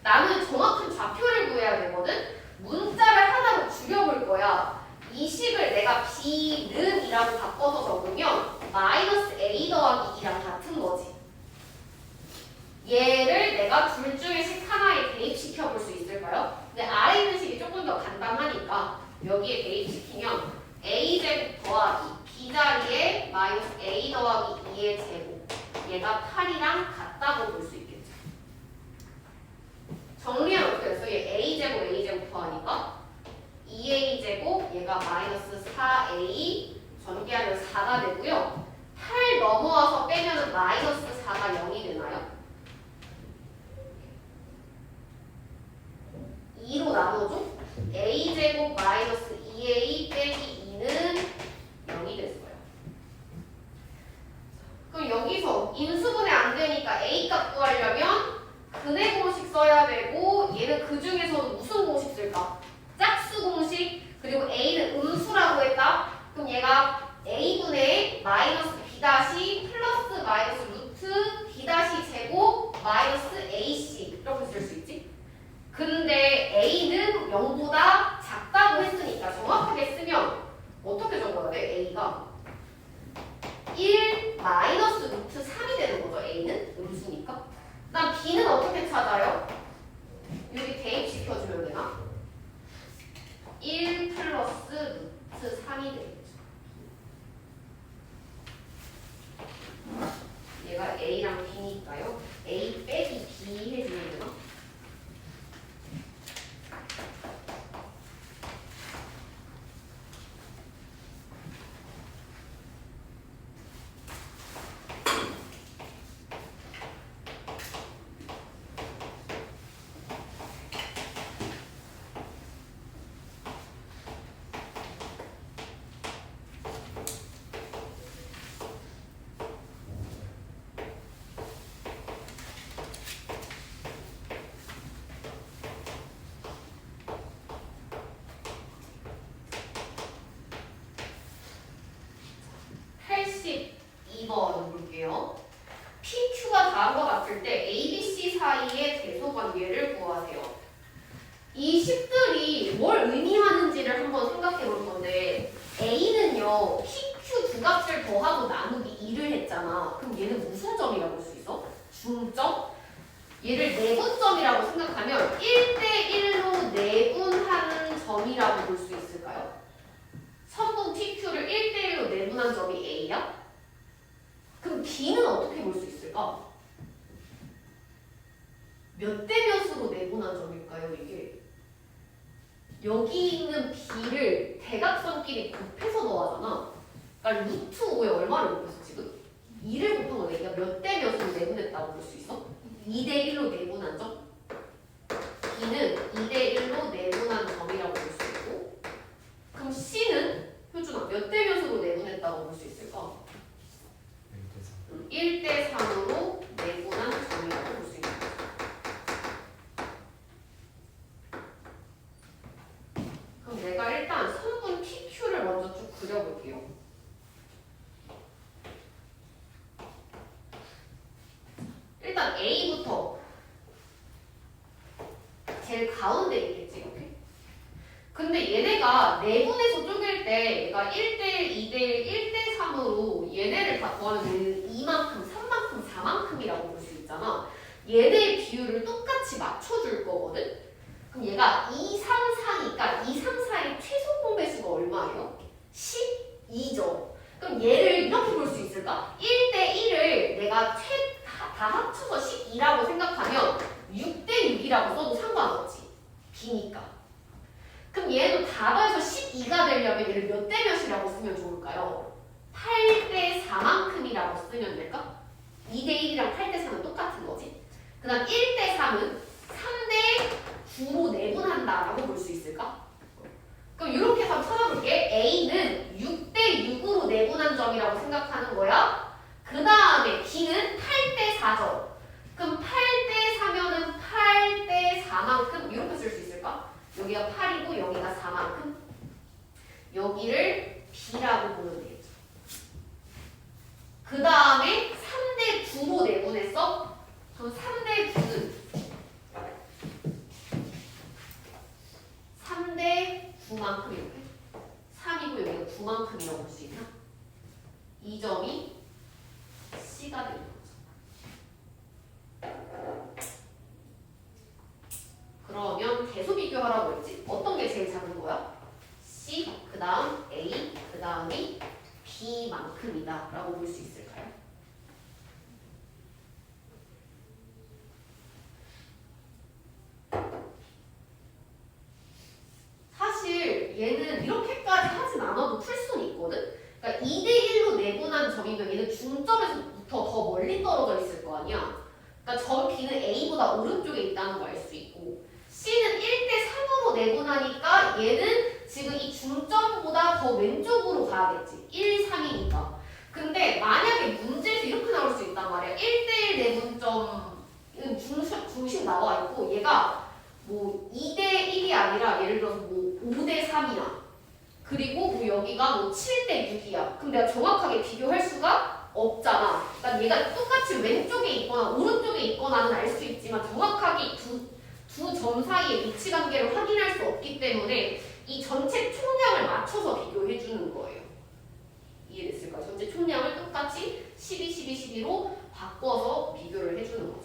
나는 정확한 좌표를 구해야 되거든? 문자를 하나로 줄여볼 거야. 이 식을 내가 b는 이라고 바꿔서 적으면 마이너스 a 더하기 2랑 같은 거지. 얘를 내가 둘 중에 식 하나에 대입시켜 볼 수 있을까요? 근데 아래 있는 식이 조금 더 간단하니까 여기에 대입시키면 a제곱 더하기 b 자리에 마이너스 a 더하기 2의 제곱, 얘가 8이랑 같다고 볼 수 있겠죠. 정리는 어떻게 됐어? 얘 a제곱 더하니까 2a제곱, 얘가 마이너스 4a, 전개하면 4가 되고요. 8 넘어와서 빼면은 마이너스 4가 0이 되나요? 2로 나눠줘? a제곱 마이너스 2a 빼기 2는 0이 됐어요. 그럼 여기서 인수분해 안 되니까 a 값 구하려면 근해 공식 써야 되고, 얘는 그 중에서도 무슨 공식 쓸까? 짝수 공식. 그리고 a는 음수라고 했다. 그럼 얘가 a분의 마이너스 b 다시 플러스 마이너스 루트 b 다시 제곱 마이너스 ac 이렇게 쓸 수 있지. 근데 a는 0보다 작다고 했으니까 정확하게 쓰면 어떻게 적어야 돼? a가 1 마이너스 루트 3이 되는 거죠. a는 음수니까. 그 다음 b는 어떻게 찾아요? 여기 대입시켜주면 되나? 1 플러스 루트 3이 되겠죠. 얘가 a랑 b니까요. a 빼기 b 해주면 되나? 볼게요. PQ가 다음과 같을 때 ABC 사이의 대소관계를 구하세요. 이 식들이 뭘 의미하는지를 한번 생각해 볼 건데, A는요 PQ 두 값을 더하고 나누기 2를 했잖아. 그럼 얘는 무슨 점이라고 볼 수 있어? 중점? 얘를 내분점이라고 생각하면 1대1로 내분하는 점이라고 볼 수 있을까요? 선분 PQ를 1대1로 내분한 점이 A야? 그럼 B는 어떻게 볼 수 있을까? 몇 대 몇으로 내분한 점일까요, 이게? 여기 있는 B를 대각선끼리 곱해서 더하잖아. 그러니까 루트 5에 얼마를 곱했어, 지금? 2를 곱한 거네. 그러니까 몇 대 몇으로 내분했다고 볼 수 있어? 2대1로 내분한 점? B는 2대1로 내분한 점이라고 볼 수 있고, 그럼 C는, 효준아, 몇 대 몇으로 내분했다고 볼 수 있을까? 1대3으로 내분한 점이라고 볼 수 있는 거죠. 그럼 내가 일단 선분 PQ를 먼저 쭉 그려볼게요. 일단 A부터 제일 가운데 있겠지, 이렇게? 근데 얘네가 내분해서 쪼갤 때 얘가 1대1, 2대1, 1대3으로 얘네를 다 더하면 2만큼, 3만큼, 4만큼이라고 볼 수 있잖아. 얘네의 비율을 똑같이 맞춰줄 거거든? 그럼 얘가 2, 3, 4니까 2, 3, 4의 최소 공배수가 얼마예요? 12죠. 그럼 얘를 이렇게 볼 수 있을까? 1대1을 내가 다 합쳐서 12라고 생각하면 6대6이라고 써도 상관없지. B니까. 그럼 얘도 다 더해서 12가 되려면 얘를 몇 대 몇이라고 쓰면 좋을까요? 8대 4만큼이라고 쓰면 될까? 2대1이랑 8대3은 똑같은 거지. 그 다음 1대3은 3대9로 내분한다라고 볼 수 있을까? 그럼 이렇게 해서 찾아볼게. A는 6대6으로 내분한 점이라고 생각하는 거야. 그 다음에 B는 8대4점. 그럼 8대4면은 8대4만큼 이렇게 쓸 수 있을까? 여기가 8이고 여기가 4만큼. 여기를 B라고 보면 되겠죠. 그 다음에 3대9로 내분했어? 그럼 3대9는 3대9만큼 이렇게 3이고 여기가 9만큼이라고 볼 수 있나? 이 점이 C가 되는 거죠. 그러면 계속 비교하라고 했지? 어떤 게 제일 작은 거야? C, 그 다음 A, 그 다음이 B만큼이다 라고 볼 수 있을까요? 사실 얘는 이렇게까지 하진 않아도 풀 수는 있거든? 그러니까 2대1로 내분한 점이면 얘는 중점에서부터 더 멀리 떨어져 있을 거 아니야? 그러니까 점 B는 A보다 오른쪽에 있다는 거 알 수 있고 C는 1대3으로 내분하니까 얘는 지금 이 중점보다 더 왼쪽으로 가야겠지. 1, 3이니까. 근데 만약에 문제에서 이렇게 나올 수 있단 말이야. 1대1 내분점은 중심 나와 있고 얘가 뭐 2대1이 아니라 예를 들어서 뭐 5대3이야. 그리고 뭐 여기가 뭐 7대6이야. 그럼 내가 정확하게 비교할 수가 없잖아. 그러니까 얘가 똑같이 왼쪽에 있거나 오른쪽에 있거나는 알 수 있지만 정확하게 두 점 사이의 위치 관계를 확인할 수 없기 때문에 이 전체 총량을 맞춰서 비교해 주는 거예요. 이해됐을까? 전체 총량을 똑같이 12, 12, 12로 바꿔서 비교를 해주는 거죠.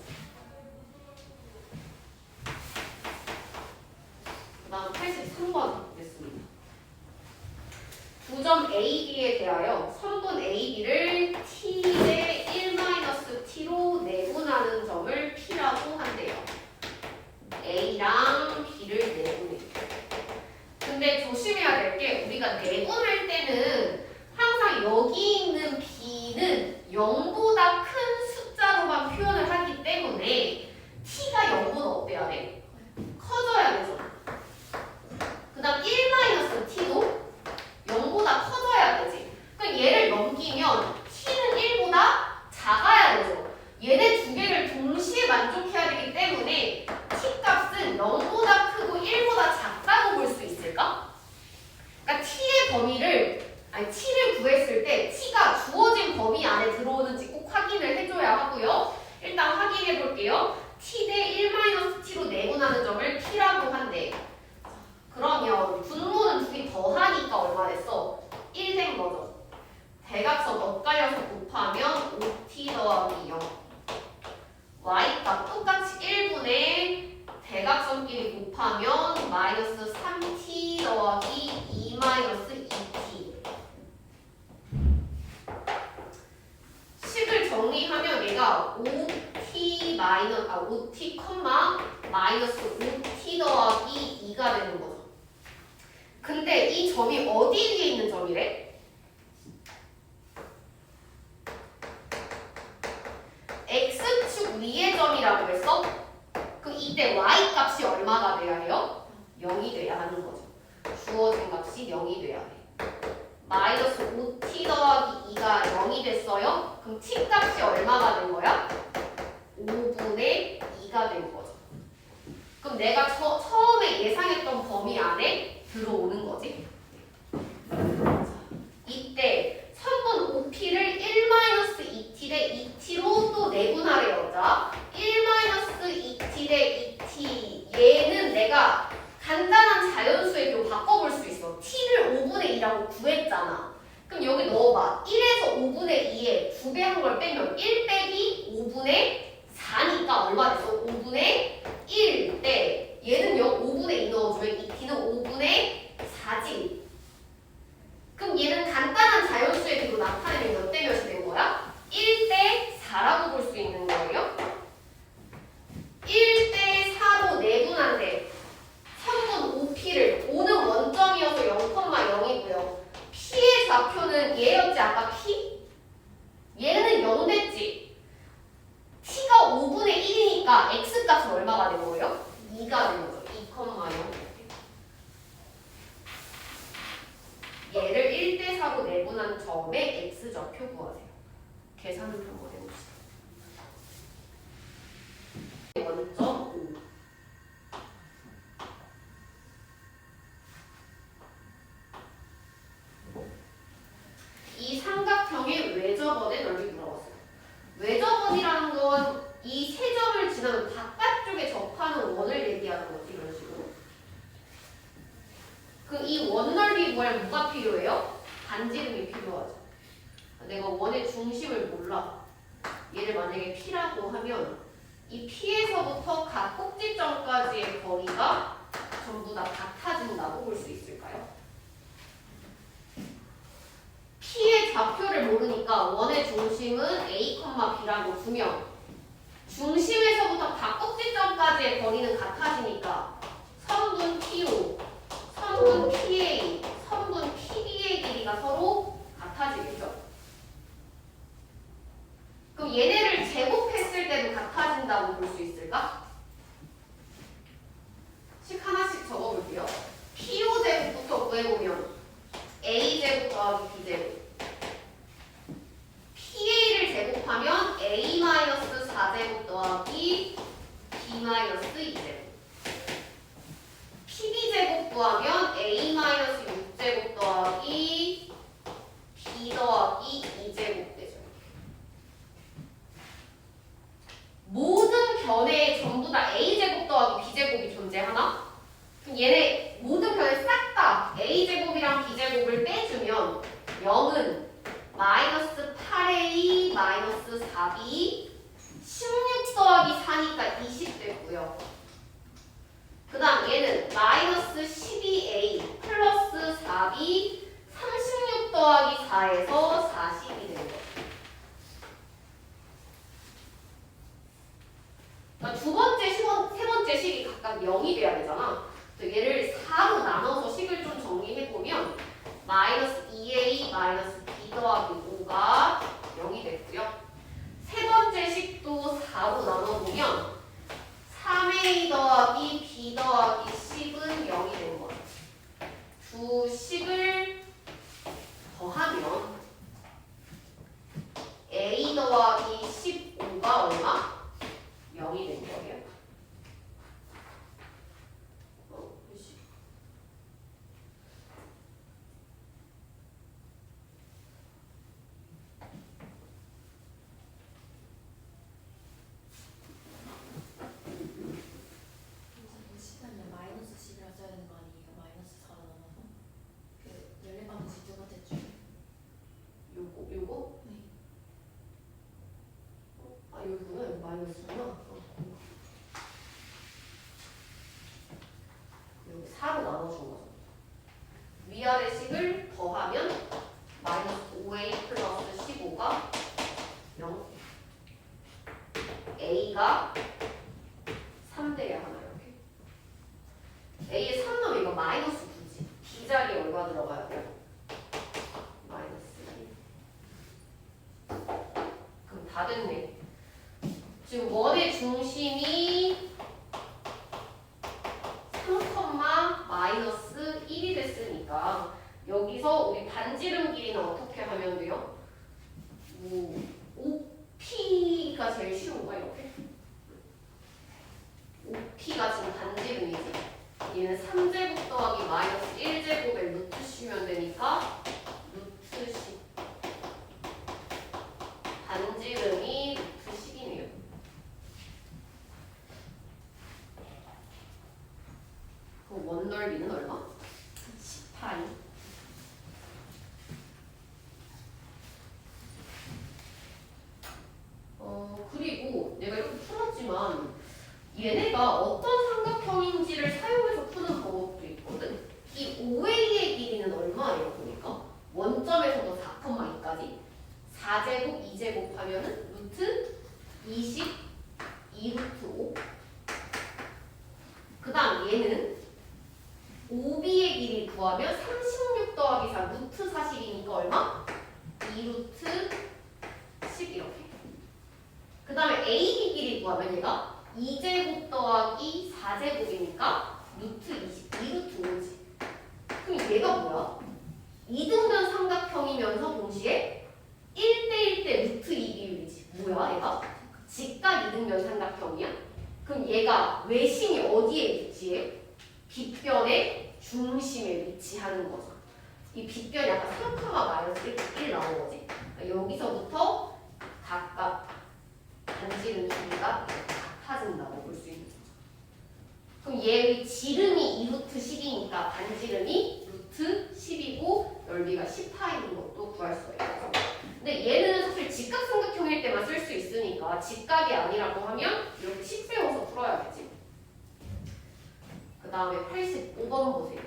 그 다음 83번 보겠습니다. 2점 AB에 대하여 선분 AB를 T 대 1-T로 내분하는 점을 P라고 한대요. A랑 B를 내분해. 근데 조심해야 될 게 우리가 내분할 때는 항상 여기 있는 B는 0보다 큰 숫자로만 표현을 하기 때문에 T가 0보다 어때야 돼? 커져야 되죠. 그 다음 1-T도 0보다 커져야 되지. 그럼 얘를 넘기면 T는 1보다 작아야 되죠. 얘네 두 개를 동시에 만족해야 되기 때문에 T 값은 0보다 크고 1보다 작다고 볼 수 있을까? 그러니까 T의 범위를 T를 구했을 때 T가 주어진 범위 안에 들어오는지 꼭 확인을 해줘야 하고요. 일단 확인해 볼게요. T 대 1-T로 내분하는 점을 T라고 한대. 그러면 분모는 둘이 더하니까 얼마 됐어? 1 된 거죠. 대각선 엇갈려서 곱하면 5t 더하기 0. y값 똑같이 1분의 대각선끼리 곱하면 마이너스 3t 더하기 2 마이너스 2t. 식을 정리하면 얘가 5t 마이너스 5t 더하기 2가 되는 거죠. 근데 이 점이 어디 위에 있는 점이래? X축 위의 점이라고 했어? 그럼 이때 Y값이 얼마가 돼야 해요? 0이 돼야 하는 거죠. 주어진 값이 0이 돼야 돼. 마이너스 5t 더하기 2가 0이 됐어요? 그럼 t값이 얼마가 된 거야? 5분의 2가 된 거죠. 그럼 내가 처음에 예상했던 범위 안에 들어오는 거지. 이때 선분 OP를 1-2t 대 2t로 또 내분하래요. 자, 1-2t 대 2t 얘는 내가 간단한 자연수의 바꿔볼 수 있어. t를 5분의 2라고 구했잖아. 그럼 여기 넣어봐. 1에서 5분의 2에 2배 한 걸 빼면 1 빼기 5분의 4니까 얼마 됐어? 5분의 1 대 얘는요 5분의 2 넣어주면 이 t는 5분의 4지. 그럼 얘는 간단한 자연수의 비로 나타내면 몇 대 몇이 된 거야? 1대 4라고 볼 수 있는 거예요. 1대 4로 내분한데 선분 OP를 5는 원점이어서 0,0이고요. P의 좌표는 얘였지 아까 P? 얘는 0 됐지. 그러니까 x값은 얼마가 된 거예요? 2가 된 거죠. 2,0. 얘를 1대4로 내분한 점의 x좌표 구하세요. 계산을 한번 해봅시다. 0.5. 이 삼각형의 외접원의 넓이 물어봤어요. 외접원이라는 건 이 세 점을 지나는 바깥쪽에 접하는 원을 얘기하는 거지, 이런 식으로. 그 이 원 넓이 구할 뭐가 필요해요? 반지름이 필요하죠. 내가 원의 중심을 몰라. 얘를 만약에 P라고 하면 이 P에서부터 각 꼭지점까지의 거리가 전부 다 같아진다고 볼 수 있을까요? P의 좌표를 모르니까 원의 중심은 A, B라고 두면 중심에서부터 각 꼭지점까지의 거리는 같아지니까 선분 PO, 선분 PA, 선분 PB의 길이가 서로 같아지겠죠? 그럼 얘네를 제곱했을 때도 같아진다고 볼 수 있을까? 식 하나씩 적어볼게요. PO 제곱부터 구해보면 A 제곱 더하기 B 제곱, PA를 제곱하면 A-4제곱 더하기 B-2제곱, PB 제곱 구하면 A-6제곱 더하기 B 더하기 2제곱 되죠. 모든 변에 전부 다 A제곱 더하기 B제곱이 존재하나? 그럼 얘네 모든 변에 싹 다 A제곱이랑 B제곱을 빼주면 0은 마이너스 8A 마이너스 4B 16 더하기 4니까 20 됐고요. 그 다음 얘는 마이너스 12A 플러스 4B 36 더하기 4에서 40이 되는 거예요. 그러니까 두 번째, 세 번째 식이 각각 0이 돼야 되잖아. 그래서 얘를 4로 나눠서 식을 좀 정리해보면 마이너스 2A 마이너스 B 더하기 5가 0이 됐고요. 세 번째 식도 4로 나눠보면 3A 더하기 B 더하기 10은 0이 되는 거예요. 두 식을 더하면 A 더하기 15가 얼마? 0이 된 거예요. 요거? 네. 아 여기구나. 여기 마이너스구나. 여기 4로 나눠준 거죠. 위아래 식을 더하면 마이너스 5A 플러스 15가 0. A가 3대야 하나 이렇게. A에 3 넣으면 이거 마이너스 9지. B 자리에 얼마 들어가야 돼요? 마이너스 1. 그럼 다 됐네. 지금 원의 중심이 3, 마이너스 1이 됐으니까 여기서 우리 반지름 길이는 어떻게 하면 돼요? 5P가 제일 쉬운 거야 이렇게. 5P가 지금 반지름이지. 얘는 3제곱 더하기 마이너스 1제곱에 루트 씌우면 되니까 루트 10. 반지름이 루트 10이네요. 그 원 넓이는 얼마? 18. 그리고 내가 이렇게 풀었지만 얘네가 어떤 삼각형인지를 사용해서 푸는 방법도 있거든. 이 OA의 길이는 얼마예요? 보니까 원점에서도 4,2까지 4제곱 2제곱 하면은 루트 20 2루트 5. 그 다음 얘는 OB의 길이 구하면 36 더하기 4 루트 40이니까 얼마? 2루트 10 이렇게. 그 다음에 AB 길이 구하면 얘가 2제곱 더하기 4제곱이니까 루트 20, 2루트 5지. 그럼 얘가 뭐야? 이등변 삼각형이면서 동시에 1대1대 루트 2 비율이지. 뭐야 얘가? 직각 이등변 삼각형이야? 그럼 얘가 외심이 어디에 위치해? 빗변의 중심에 위치하는 거죠. 이 빗변이 아까 3, 마이너스 1 나온 거지. 그러니까 여기서부터 각각 반지름 길이가 같아진다고 볼 수 있는 거죠. 그럼 얘의 지름이 2루트 10이니까 반지름이 루트 10이고 넓이가 10파인 것도 구할 수 있어요. 근데 얘는 사실 직각삼각형일 때만 쓸 수 있으니까 직각이 아니라고 하면 이렇게 식 세워서 풀어야겠지. 그 다음에 85번 보세요.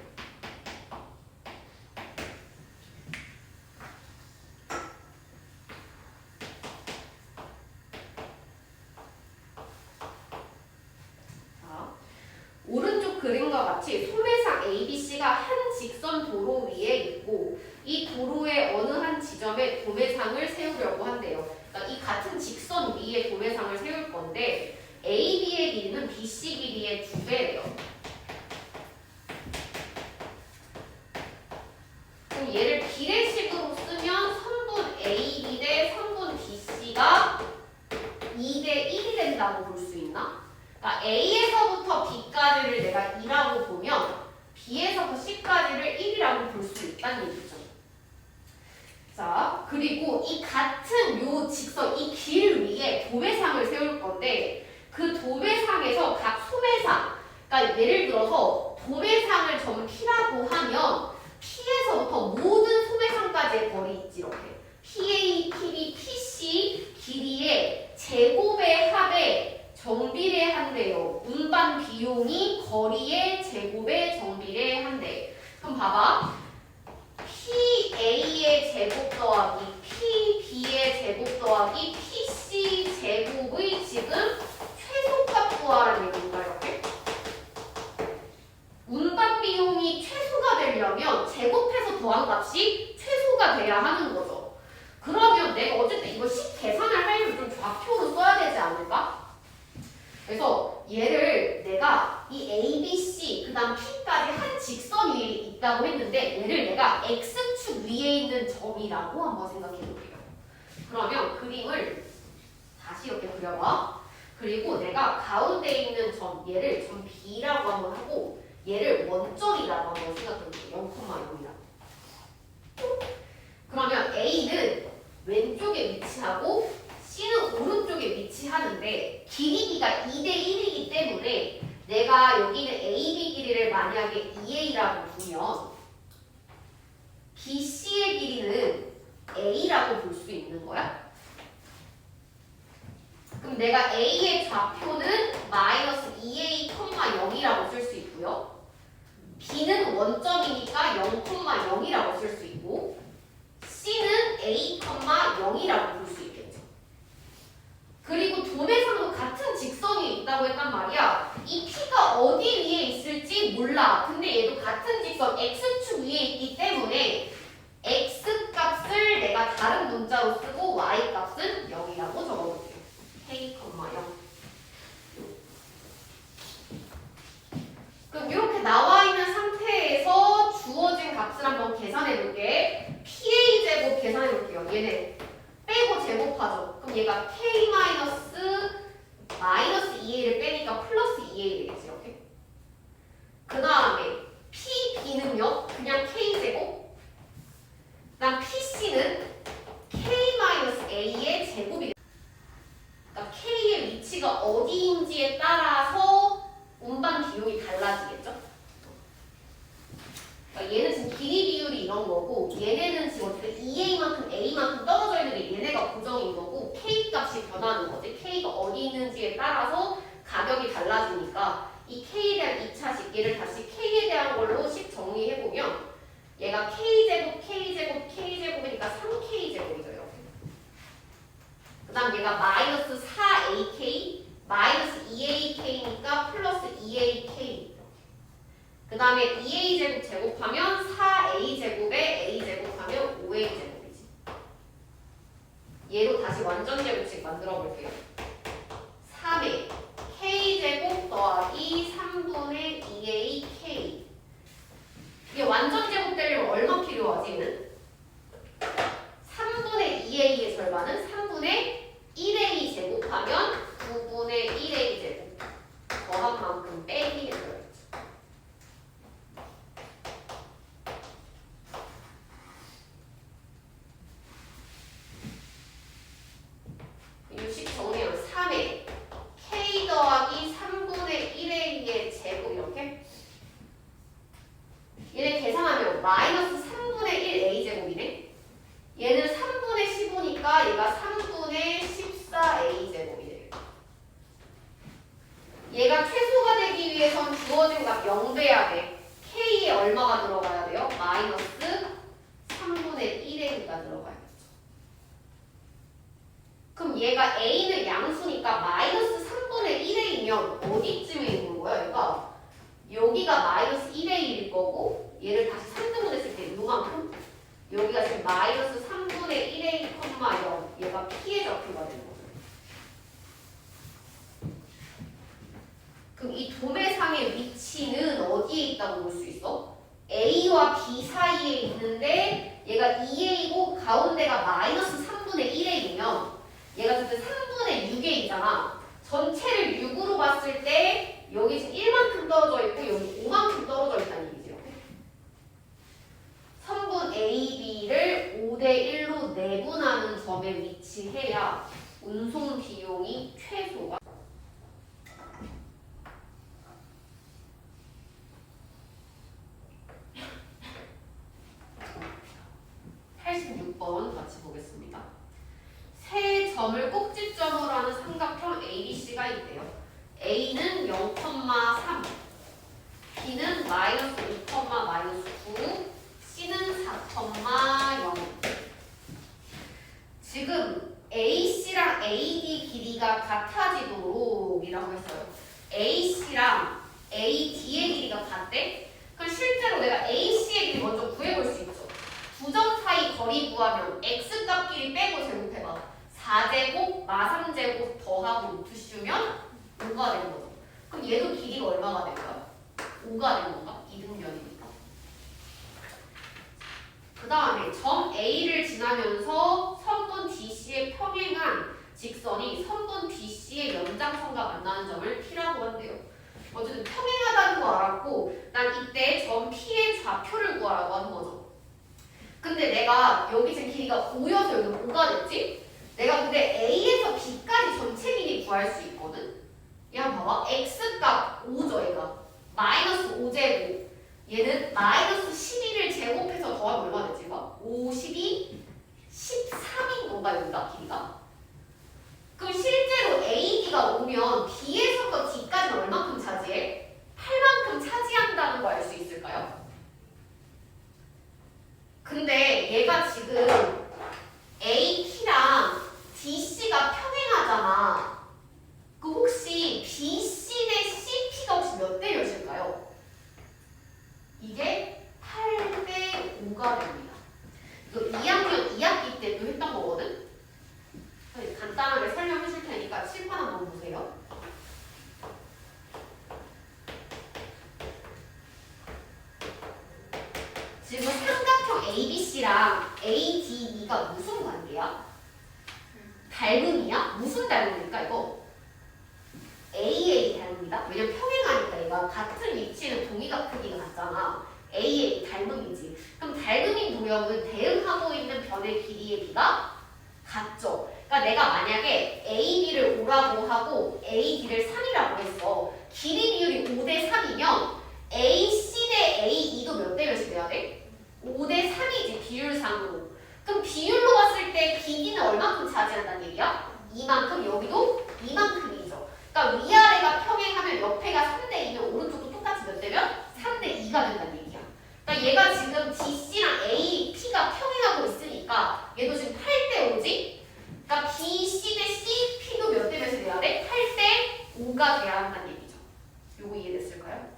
자, 오른쪽 그림과 같이 소매상 ABC가 한 직선 도로 위에 있고 이 도로의 어느 한 지점에 도매상을 세우려고 한대요. 그러니까 이 같은 직선 위에 도매상을 세울 건데 AB의 길이는 BC 길이의 2배래요. 그럼 얘를 비례식으로 쓰면 3분 AB 대 3분 BC가 2대 1이 된다고 볼 수 있나? 그러니까 A에서부터 B까지를 내가 2라고 보면 B에서부터 C까지를 1이라고 볼 수 있다는 얘기죠. 자, 그리고 이 같은 요 직선, 이 길 위에 도매상을 세울 건데 그 도매상에서 각 소매상, 그러니까 예를 들어서 도매상을 전 P라고 하면 P에서부터 모든 소매상까지의 거리 있지 이렇게 PA, PB, PC 길이의 제곱의 합에 정비례한대요. 운반 비용이 거리의 제곱에 정비례한대. 그럼 봐봐. PA의 제곱 더하기 PB의 제곱 더하기 PC 제곱의 지금 최소값 구하라는 얘기인가 이렇게? 운반 비용이 최소가 되려면 제곱해서 더한 값이 최소가 돼야 하는 거죠. 그러면 내가 어쨌든 이거 식 계산을 하려면 좀 좌표로 써야 되지 않을까? 그래서 얘를 내가 이 A, B, C 그 다음 P까지 한 직선 위에 있다고 했는데 얘를 내가 X축 위에 있는 점이라고 한번 생각해 볼게요. 그러면 그림을 다시 이렇게 그려봐. 그리고 내가 가운데 있는 점 얘를 점 B라고 한번 하고 얘를 원점이라고 한번 생각해 볼게요. 0,0이라고. 그러면 A는 왼쪽에 위치하고 C는 오른쪽에 위치하는데 길이가 2대 1이기 때문에 내가 여기 있는 AB 길이를 만약에 2A라고 두면 BC의 길이는 A라고 볼 수 있는 거야. 그럼 내가 A의 좌표는 마이너스 2A, 0이라고 쓸 수 있고요. B는 원점이니까 0,0이라고 쓸 수 있고 C는 A, 0이라고 볼 수 있겠죠. 그리고 도매상도 같은 직선이 있다고 했단 말이야. 이 P가 어디 위에 있을지 몰라. 근데 얘도 같은 직선 X축 위에 있기 때문에 X값을 내가 다른 문자로 쓰고 Y값은 0이라고 적어볼게요. K, 0. 그럼 이렇게 나와 있는 상태에서 주어진 값을 한번 계산해 볼게. PA 제곱 계산해 볼게요. 얘네 빼고 제곱하죠. 그럼 얘가 K 마이너스 2A를 빼니까 플러스 2A 되겠지 이렇게. 그 다음에 PB는요 그냥 K 제곱. 그다음 PC는 K 마이너스 A의 제곱이. 그러니까 K의 위치가 어디인지에 따라서 운반 비용이 달라지겠죠? 그러니까 얘는 지금 길이 비율이 이런 거고 얘네는 지금 어쨌든 2A만큼 A만큼 떨어져 있는 게 얘네가 고정인 거고 K 값이 변하는 거지. K가 어디 있는지에 따라서 가격이 달라지니까 이 K에 대한 2차식 얘를 다시 K에 대한 걸로 식 정리해보면 얘가 K제곱, K제곱, K제곱이니까 3K제곱이죠 이렇게. 그 다음 얘가 마이너스 4AK 마이너스 2AK니까 플러스 2AK. 그 다음에 2A 제곱하면 4A 제곱에 A 제곱하면 5A 제곱이지. 얘로 다시 완전 제곱식 만들어 볼게요. 3에 K 마이너스 3분의 1 a제곱이네. 얘는 3분의 15니까 얘가 3분의 14 a제곱이네. 얘가 최소가 되기 위해선 주어진 값 0 돼야 돼. k에 얼마가 들어가야 돼요? 마이너스 3분의 1a가 들어가야겠죠. 그럼 얘가 a는 양수니까 마이너스 3분의 1a면 어디쯤에 있는 거야? 얘가 여기가 마이너스 1의 1일 거고 얘를 다시 3등분 했을 때 요만큼 여기가 지금 마이너스 3분의 1의 1,0 얘가 p의 좌표가 되는 거죠. 그럼 이 도매상의 위치는 어디에 있다고 볼 수 있어? a와 b 사이에 있는데 얘가 2a이고 가운데가 마이너스 3분의 1a이면 얘가 지금 3분의 6a잖아. 전체를 6으로 봤을 때 여기 지금 1만큼 떨어져 있고 여기 5만큼 떨어져 있다는 얘기지. 이렇게. 선분 AB를 5대 1로 내분하는 점에 위치해야 운송 비용이 최소가 86번 같이 보겠습니다. 세 점을 꼭지점으로 하는 삼각형 ABC가 있대요. A는 0,3, B는 마이너스 5, 마이너스 9, C는 4,0. 지금 AC랑 AD 길이가 같아지도록 이라고 했어요. AC랑 AD의 길이가 같대? 그럼 실제로 내가 AC의 길이 먼저 구해볼 수 있죠. 두 점 사이 거리 구하면 X값끼리 빼고 제곱해봐. 4제곱, 마3제곱 더하고 루트 씌우면 5가 되는 거죠. 그럼 얘도 길이가 얼마가 될까요? 5가 되는 건가? 이등변이니까. 그 다음에 점 A를 지나면서 선분 DC의 평행한 직선이 선분 DC의 연장선과 만나는 점을 P라고 한대요. 어쨌든 평행하다는 거 알았고 난 이때 점 P의 좌표를 구하라고 하는 거죠. 근데 내가 여기 지금 길이가 5여서 여기 5가 됐지? 내가 근데 A에서 B까지 전체 길이 구할 수 있거든? 야 봐봐 X값 5죠 얘가 마이너스 5제곱 얘는 마이너스 12를 제곱해서 더하면 얼마 되지? 5, 12, 13인 건가 여기가 길이가? 그럼 실제로 AD가 오면 B에서부터 D까지는 얼마큼 차지해? 8만큼 차지한다는 거 알 수 있을까요? 근데 얘가 지금 AP랑 DC가 평행하잖아. 그 혹시 BC 대 CP가 혹시 몇 대 몇일까요? 이게 8대 5가 됩니다. 이거 2학년 2학기 때도 했던 거거든? 간단하게 설명해 줄 테니까 칠판 한번 보세요. 지금 삼각형 ABC랑 ADE가 무슨 관계야? 닮음이야? 무슨 닮음일까 이거? AA 닮음이다? 왜냐면 평행하니까 얘가 같은 위치는 동의각 크기가 같잖아. AA 닮음이지. 그럼 닮음인 도형은 대응하고 있는 변의 길이의 비가 같죠. 그러니까 내가 만약에 AB를 5라고 하고 AD를 3이라고 했어. 길이 비율이 5대 3이면 AC 대 AE도 몇 대 몇이 돼야 돼? 5대 3이지 비율상으로. 그럼 비율로 봤을 때 BD는 얼마큼 차지한다는 얘기야? 이만큼, 여기도 이만큼이죠. 그러니까 위아래가 평행하면 옆에가 3대 2면 오른쪽도 똑같이 몇 대면? 3대 2가 된다는 얘기야. 그러니까 얘가 지금 DC랑 AP가 평행하고 있으니까 얘도 지금 8대 5지? 그러니까 BC 대 CP도 몇 대 몇이 돼야 돼? 8대 5가 돼야 한다는 얘기죠. 요거 이해됐을까요?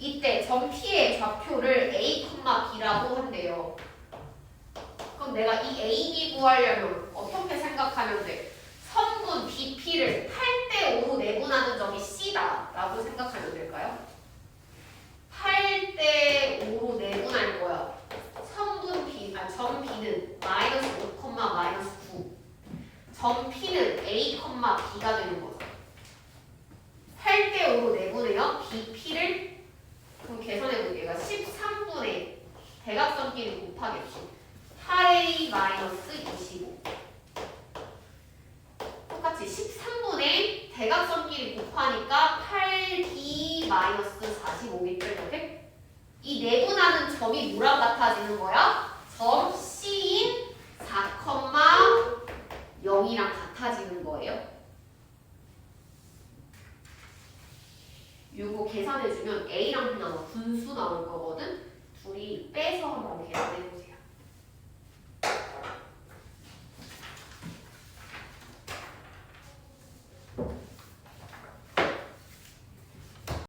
이때 점 P의 좌표를 A, B라고 한대요. 그럼 내가 이 A, B 구하려면 어떻게 생각하면 돼? 선분 BP를 8대 5로 내분하는 점이 C다 라고 생각하면 될까요? 8대 5로 내분할 거야. 선분 B, 점 B는 마이너스 5, 마이너스 9. 점 P는 A, B가 되는 거죠. 8대 5로 내분해요. BP를 그럼 계산해볼게요. 13분의 대각선끼리 곱하겠지. 8A 마이너스 25. 똑같이 13분의 대각선끼리 곱하니까 8B 마이너스 45겠죠 이렇게? 이 내분하는 점이 뭐랑 같아지는 거야? 점 C인 4,0이랑 같아지는 거예요. 요거 계산해주면 A랑 B 나와 분수 나올 거거든? 둘이 빼서 한번 계산해보자.